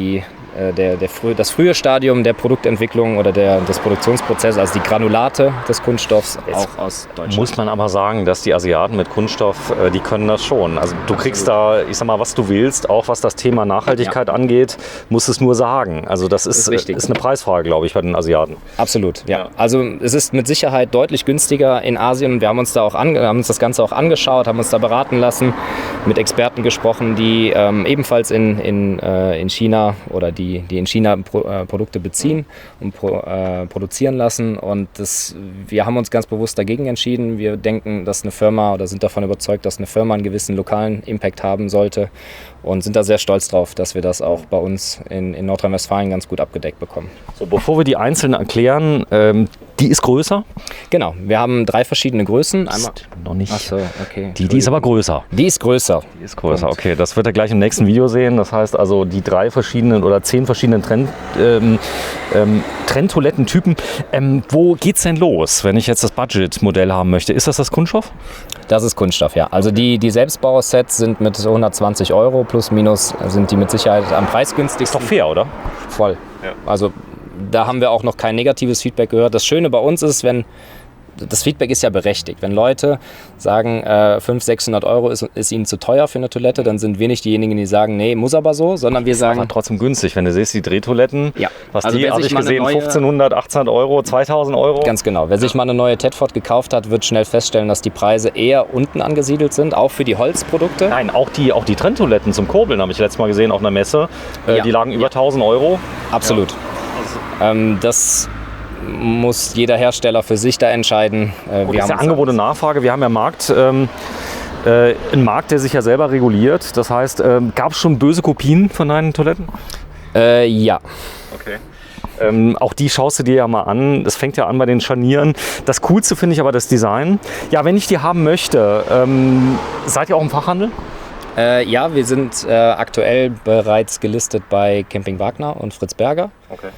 S2: das frühe Stadium der Produktentwicklung oder des Produktionsprozesses, also die Granulate des Kunststoffs, auch aus Deutschland.
S1: Muss man aber sagen, dass die Asiaten mit Kunststoff, die können das schon. Also du kriegst da, ich sag mal, was du willst, auch was das Thema Nachhaltigkeit angeht, musst es nur sagen. Also das ist eine Preisfrage, glaube ich, bei den Asiaten.
S2: Absolut, ja. Also es ist mit Sicherheit deutlich günstiger in Asien. Wir haben uns das Ganze auch angeschaut, haben uns da beraten lassen, mit Experten gesprochen, die ebenfalls in China oder die in China Produkte beziehen und produzieren lassen. Und wir haben uns ganz bewusst dagegen entschieden. Wir denken, dass eine Firma oder sind davon überzeugt, dass eine Firma einen gewissen lokalen Impact haben sollte und sind da sehr stolz drauf, dass wir das auch bei uns in Nordrhein-Westfalen ganz gut abgedeckt bekommen.
S1: So, bevor wir die einzelnen erklären, die ist größer?
S2: Genau, wir haben 3 verschiedene Größen.
S1: Einmal noch nicht.
S2: Achso, okay.
S1: Die ist aber größer.
S2: Die ist größer.
S1: Die ist größer, okay. Das wird er gleich im nächsten Video sehen. Das heißt also, die 3 verschiedenen oder 10 verschiedenen Trenntoilettentypen. Wo geht's denn los, wenn ich jetzt das Budget-Modell haben möchte? Ist das Kunststoff?
S2: Das ist Kunststoff, ja. Also die Selbstbausets sind mit 120 € plus minus sind die mit Sicherheit am preisgünstigsten.
S1: Ist doch fair, oder?
S2: Voll. Ja. Also da haben wir auch noch kein negatives Feedback gehört. Das Schöne bei uns ist, wenn das Feedback ist ja berechtigt. Wenn Leute sagen, 500, 600 Euro ist ihnen zu teuer für eine Toilette, dann sind wir nicht diejenigen, die sagen, nee, muss aber so, sondern wir sagen...
S1: Aber trotzdem günstig, wenn du siehst, die Drehtoiletten, was
S2: also
S1: die, habe ich gesehen, 1500, 1800 Euro, 2000 Euro.
S2: Ganz genau. Wer sich mal eine neue Tedford gekauft hat, wird schnell feststellen, dass die Preise eher unten angesiedelt sind, auch für die Holzprodukte.
S1: Nein, auch die Trenntoiletten zum Kurbeln habe ich letztes Mal gesehen auf einer Messe. Die lagen über 1000 Euro.
S2: Absolut. Ja. Das muss jeder Hersteller für sich da entscheiden.
S1: Das ist ja Angebot und Nachfrage. Wir haben ja einen Markt, der sich ja selber reguliert. Das heißt, gab es schon böse Kopien von deinen Toiletten?
S2: Ja.
S1: Okay. Auch die schaust du dir ja mal an. Das fängt ja an bei den Scharnieren. Das Coolste finde ich aber das Design. Ja, wenn ich die haben möchte, seid ihr auch im Fachhandel?
S2: Ja, wir sind aktuell bereits gelistet bei Camping Wagner und Fritz Berger.
S1: Okay.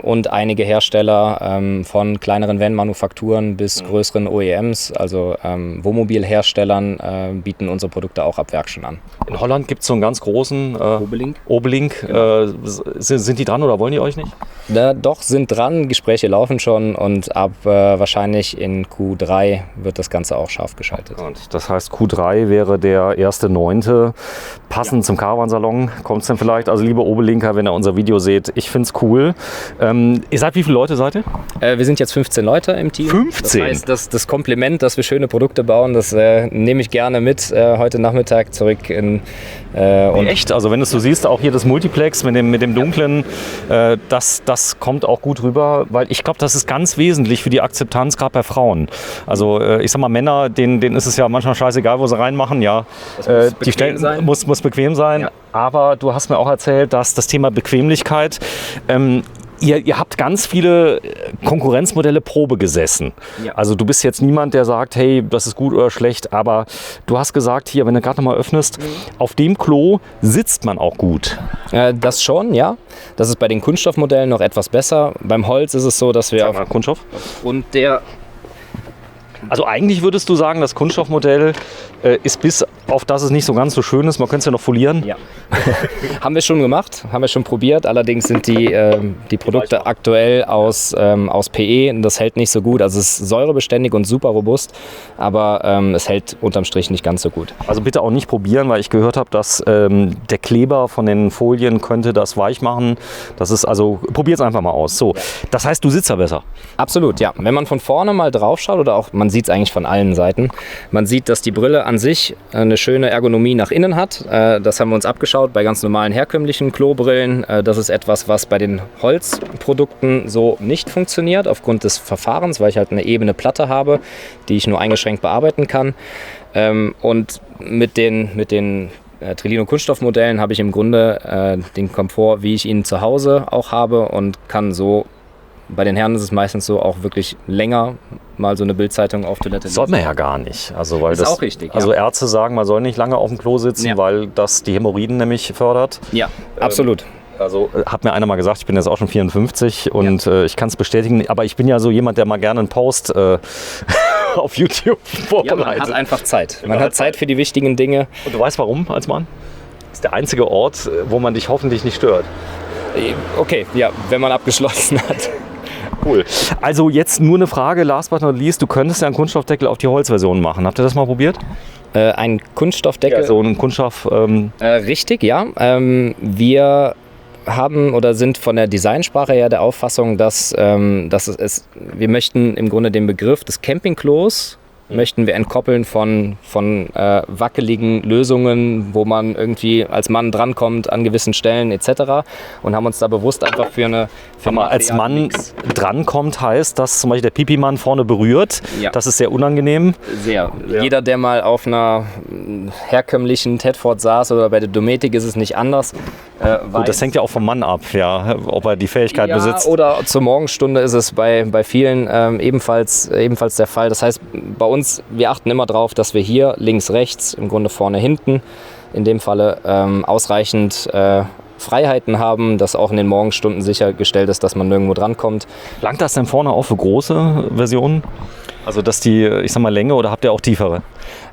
S2: Und einige Hersteller von kleineren Van-Manufakturen bis größeren OEMs, also Wohnmobilherstellern, bieten unsere Produkte auch ab Werk schon an.
S1: In Holland gibt es so einen ganz großen Obelink.
S2: Genau.
S1: Sind die dran oder wollen die euch nicht?
S2: Doch, sind dran, Gespräche laufen schon und ab wahrscheinlich in Q3 wird das Ganze auch scharf geschaltet.
S1: Und das heißt, Q3 wäre der 1.9. Passend zum Caravansalon kommt es dann vielleicht. Also liebe Obelinker, wenn ihr unser Video seht, ich finde es cool. Ihr seid, wie viele Leute seid ihr?
S2: Wir sind jetzt 15 Leute im Team.
S1: 15?
S2: Das heißt, das Kompliment, dass wir schöne Produkte bauen, das nehme ich gerne mit heute Nachmittag zurück in...
S1: Und echt? Also wenn du es so siehst, auch hier das Multiplex mit dem dunklen, das kommt auch gut rüber, weil ich glaube, das ist ganz wesentlich für die Akzeptanz, gerade bei Frauen. Also ich sag mal, Männer, denen ist es ja manchmal scheißegal, wo sie reinmachen. Ja, die Stellen muss bequem sein. Ja. Aber du hast mir auch erzählt, dass das Thema Bequemlichkeit, ihr habt ganz viele Konkurrenzmodelle Probe gesessen. Ja. Also du bist jetzt niemand, der sagt, hey, das ist gut oder schlecht, aber du hast gesagt, hier, wenn du gerade noch mal öffnest, auf dem Klo sitzt man auch gut.
S2: Das schon, ja. Das ist bei den Kunststoffmodellen noch etwas besser. Beim Holz ist es so, dass wir
S1: Kunststoff?
S2: Und der...
S1: Also eigentlich würdest du sagen, das Kunststoffmodell ist bis auf das es nicht so ganz so schön ist, man könnte es ja noch folieren.
S2: Ja. Haben wir schon gemacht, haben wir schon probiert. Allerdings sind die Produkte aktuell aus PE. Das hält nicht so gut. Also es ist säurebeständig und super robust, aber es hält unterm Strich nicht ganz so gut.
S1: Also bitte auch nicht probieren, weil ich gehört habe, dass der Kleber von den Folien könnte das weich machen. Das ist also, probiert es einfach mal aus. So, das heißt, du sitzt da besser.
S2: Absolut, ja. Wenn man von vorne mal drauf schaut oder auch, man sieht es eigentlich von allen Seiten, man sieht, dass die Brille an sich eine schöne Ergonomie nach innen hat. Das haben wir uns abgeschaut bei ganz normalen herkömmlichen Klobrillen. Das ist etwas, was bei den Holzprodukten so nicht funktioniert, aufgrund des Verfahrens, weil ich halt eine ebene Platte habe, die ich nur eingeschränkt bearbeiten kann. Und mit den Trelino Kunststoffmodellen habe ich im Grunde den Komfort, wie ich ihn zu Hause auch habe und kann so, bei den Herren ist es meistens so, auch wirklich länger mal so eine Bildzeitung auf Toilette lesen.
S1: Sollte man ja gar nicht. Also, weil
S2: das ist auch richtig.
S1: Also Ärzte sagen, man soll nicht lange auf dem Klo sitzen, weil das die Hämorrhoiden nämlich fördert.
S2: Ja, absolut.
S1: Also hat mir einer mal gesagt, ich bin jetzt auch schon 54 und ich kann es bestätigen, aber ich bin ja so jemand, der mal gerne einen Post auf YouTube vorbereitet.
S2: Ja, man hat einfach Zeit. Man hat Zeit für die wichtigen Dinge.
S1: Und du weißt warum als Mann? Das ist der einzige Ort, wo man dich hoffentlich nicht stört.
S2: Okay, ja, wenn man abgeschlossen hat.
S1: Cool. Also jetzt nur eine Frage, last but not least, du könntest ja einen Kunststoffdeckel auf die Holzversion machen. Habt ihr das mal probiert?
S2: Ein Kunststoffdeckel?
S1: Ja, so ein Kunststoff...
S2: Richtig, ja. Wir haben oder sind von der Designsprache her der Auffassung, dass wir möchten im Grunde den Begriff des Campingklos möchten wir entkoppeln von wackeligen Lösungen, wo man irgendwie als Mann drankommt an gewissen Stellen etc. und haben uns da bewusst einfach für eine
S1: als Mann drankommt, heißt, dass zum Beispiel der Pipi-Mann vorne berührt. Ja. Das ist sehr unangenehm.
S2: Sehr. Jeder, der mal auf einer herkömmlichen Tedford saß oder bei der Dometic ist es nicht anders.
S1: Gut, das hängt ja auch vom Mann ab, ja, ob er die Fähigkeit besitzt.
S2: Oder zur Morgenstunde ist es bei vielen ebenfalls der Fall. Das heißt, bei uns, wir achten immer darauf, dass wir hier links, rechts, im Grunde vorne, hinten, in dem Falle ausreichend Freiheiten haben, dass auch in den Morgenstunden sichergestellt ist, dass man nirgendwo drankommt.
S1: Langt das denn vorne auch für große Versionen? Also dass die, ich sag mal, Länge oder habt ihr auch tiefere?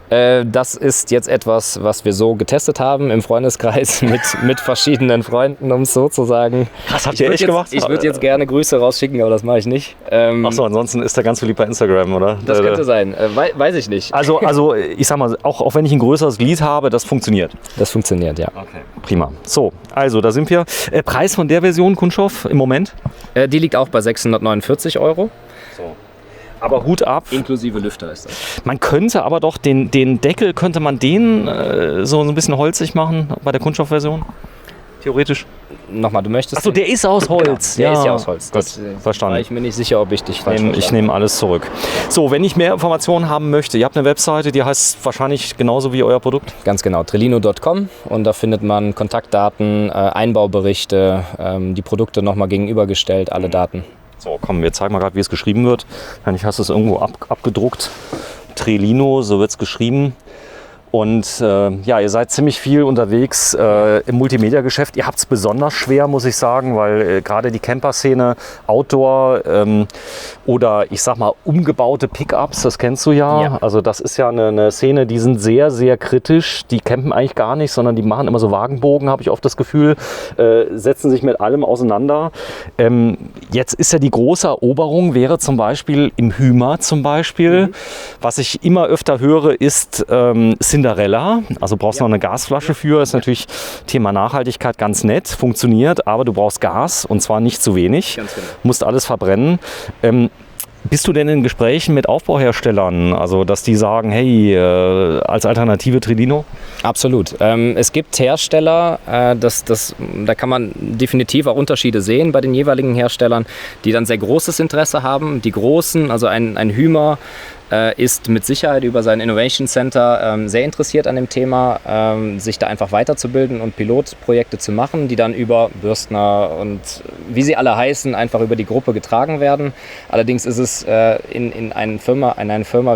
S2: Das ist jetzt etwas, was wir so getestet haben im Freundeskreis mit verschiedenen Freunden, um es so zu sagen.
S1: Krass, habt ihr echt gemacht?
S2: Ich würde jetzt gerne Grüße rausschicken, aber das mache ich nicht.
S1: Achso, ansonsten ist er ganz beliebt bei Instagram, oder?
S2: Das könnte sein, weiß ich nicht.
S1: Also ich sag mal, auch wenn ich ein größeres Glied habe, das funktioniert.
S2: Das funktioniert, ja.
S1: Okay. Prima. So, also da sind wir. Preis von der Version Kunststoff im Moment?
S2: Die liegt auch bei 649 €.
S1: So. Aber Hut ab.
S2: Inklusive Lüfter ist das.
S1: Man könnte aber doch den Deckel, könnte man den so ein bisschen holzig machen bei der Kunststoffversion? Theoretisch.
S2: Nochmal, du möchtest...
S1: Achso, der ist aus Holz.
S2: Genau, der ist ja aus Holz.
S1: Gut, verstanden.
S2: War ich mir nicht sicher, ob ich dich falsch verstanden habe.
S1: Ich nehme alles zurück. So, wenn ich mehr Informationen haben möchte, ihr habt eine Webseite, die heißt wahrscheinlich genauso wie euer Produkt?
S2: Ganz genau, trelino.com, und da findet man Kontaktdaten, Einbauberichte, die Produkte nochmal gegenübergestellt, alle Daten.
S1: So, komm, wir zeigen mal gerade, wie es geschrieben wird. Wahrscheinlich hast du es irgendwo abgedruckt. Trelino, so wird es geschrieben. Und ja, ihr seid ziemlich viel unterwegs im Multimedia-Geschäft. Ihr habt es besonders schwer, muss ich sagen, weil gerade die Camper-Szene, Outdoor oder ich sag mal umgebaute Pickups, das kennst du ja. Also das ist ja eine Szene, die sind sehr, sehr kritisch. Die campen eigentlich gar nicht, sondern die machen immer so Wagenbogen, habe ich oft das Gefühl, setzen sich mit allem auseinander. Jetzt ist ja die große Eroberung, wäre zum Beispiel im Hymer zum Beispiel. Was ich immer öfter höre, ist Cinderella, also brauchst noch eine Gasflasche für, ist natürlich Thema Nachhaltigkeit ganz nett, funktioniert, aber du brauchst Gas und zwar nicht zu wenig,
S2: Ganz genau.
S1: musst alles verbrennen. Bist du denn in Gesprächen mit Aufbauherstellern, also dass die sagen, hey, als Alternative Trelino?
S2: Absolut. Es gibt Hersteller, da kann man definitiv auch Unterschiede sehen bei den jeweiligen Herstellern, die dann sehr großes Interesse haben. Die großen, also ein Hymer, ist mit Sicherheit über sein Innovation Center sehr interessiert an dem Thema, sich da einfach weiterzubilden und Pilotprojekte zu machen, die dann über Bürstner und wie sie alle heißen, einfach über die Gruppe getragen werden. Allerdings ist es in eine Firma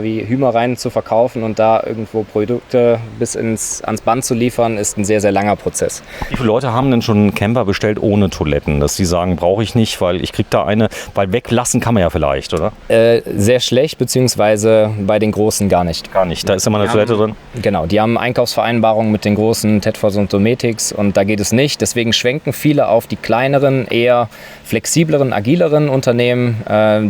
S2: wie Hymer rein zu verkaufen und da irgendwo Produkte bis ans Band zu liefern, ist ein sehr, sehr langer Prozess.
S1: Wie viele Leute haben denn schon einen Camper bestellt ohne Toiletten, dass sie sagen, brauche ich nicht, weil ich kriege da eine, weil weglassen kann man ja vielleicht, oder?
S2: Sehr schlecht, beziehungsweise bei den Großen gar nicht.
S1: Gar nicht, da ist immer eine Toilette drin.
S2: Genau, die haben Einkaufsvereinbarungen mit den großen Tedfors und Dometics und da geht es nicht. Deswegen schwenken viele auf die kleineren, eher flexibleren, agileren Unternehmen,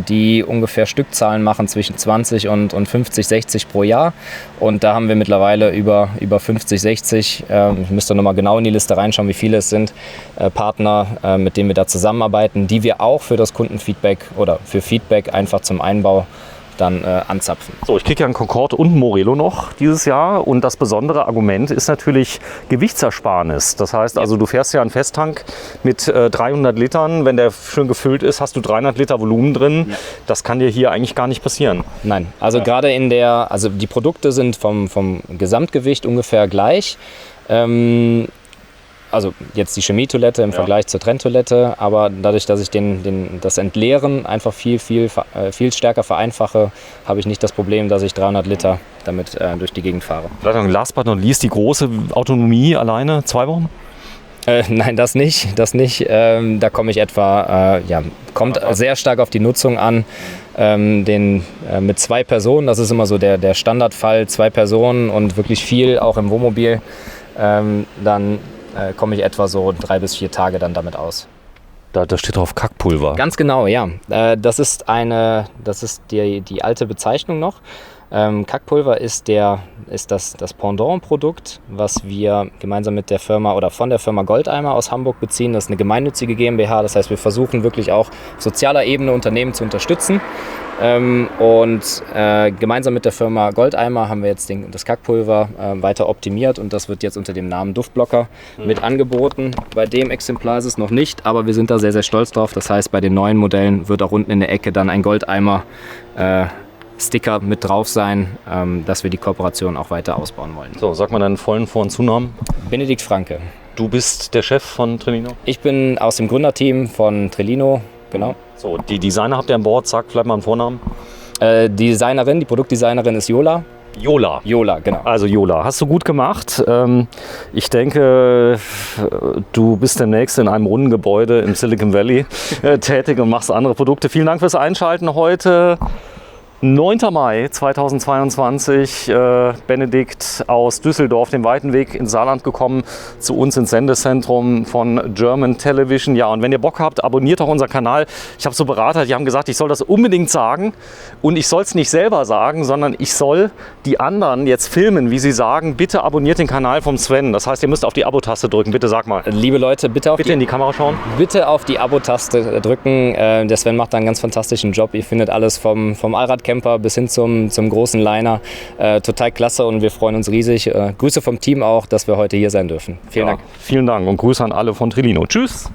S2: die ungefähr Stückzahlen machen zwischen 20 und 50, 60 pro Jahr. Und da haben wir mittlerweile über 50, 60, ich müsste nochmal genau in die Liste reinschauen, wie viele es sind, Partner, mit denen wir da zusammenarbeiten, die wir auch für das Kundenfeedback oder für Feedback einfach zum Einbau dann anzapfen.
S1: So, ich kriege ja einen Concorde und einen Morelo noch dieses Jahr und das besondere Argument ist natürlich Gewichtsersparnis. Das heißt also, du fährst ja einen Festtank mit 300 Litern, wenn der schön gefüllt ist, hast du 300 Liter Volumen drin. Ja. Das kann dir hier eigentlich gar nicht passieren.
S2: Nein, also gerade also die Produkte sind vom Gesamtgewicht ungefähr gleich. Also jetzt die Chemietoilette im Vergleich zur Trenntoilette, aber dadurch, dass ich das Entleeren einfach viel stärker vereinfache, habe ich nicht das Problem, dass ich 300 Liter damit durch die Gegend fahre.
S1: Vielleicht noch last but not least, die große Autonomie alleine, 2 Wochen?
S2: Nein, das nicht. Da komme ich kommt sehr stark auf die Nutzung an. Mit 2 Personen, das ist immer so der Standardfall, 2 Personen und wirklich viel, auch im Wohnmobil, dann komme ich etwa so 3 bis 4 Tage dann damit aus.
S1: Da steht drauf Kackpulver.
S2: Ganz genau, ja. Das ist die alte Bezeichnung noch. Kackpulver ist das Pendant-Produkt, was wir gemeinsam mit der Firma oder von der Firma Goldeimer aus Hamburg beziehen. Das ist eine gemeinnützige GmbH, das heißt, wir versuchen wirklich auch auf sozialer Ebene Unternehmen zu unterstützen. Gemeinsam mit der Firma Goldeimer haben wir jetzt das Kackpulver weiter optimiert und das wird jetzt unter dem Namen Duftblocker mit angeboten. Bei dem Exemplar ist es noch nicht, aber wir sind da sehr, sehr stolz drauf. Das heißt, bei den neuen Modellen wird auch unten in der Ecke dann ein Goldeimer Sticker mit drauf sein, dass wir die Kooperation auch weiter ausbauen wollen.
S1: So, sag mal deinen vollen Vor- und Zunamen.
S2: Benedikt Franke.
S1: Du bist der Chef von Trelino?
S2: Ich bin aus dem Gründerteam von Trelino, genau.
S1: So, die Designer habt ihr an Bord, sag vielleicht mal einen Vornamen.
S2: Die Produktdesignerin ist Jola. Jola, genau.
S1: Also Jola, hast du gut gemacht. Ich denke, du bist demnächst in einem runden Gebäude im Silicon Valley tätig und machst andere Produkte. Vielen Dank fürs Einschalten heute. 9. Mai 2022, Benedikt aus Düsseldorf, den weiten Weg ins Saarland gekommen, zu uns ins Sendezentrum von German Television. Ja, und wenn ihr Bock habt, abonniert doch unseren Kanal. Ich habe so Berater, die haben gesagt, ich soll das unbedingt sagen und ich soll es nicht selber sagen, sondern ich soll die anderen jetzt filmen, wie sie sagen, bitte abonniert den Kanal vom Sven. Das heißt, ihr müsst auf die Abo-Taste drücken, bitte sag mal.
S2: Liebe Leute, bitte
S1: in die Kamera schauen.
S2: Bitte auf die Abo-Taste drücken. Der Sven macht da einen ganz fantastischen Job. Ihr findet alles vom Allradcamper bis hin zum großen Liner. Total klasse und wir freuen uns riesig. Grüße vom Team auch, dass wir heute hier sein dürfen. Vielen Dank.
S1: Vielen Dank und Grüße an alle von Trelino. Tschüss.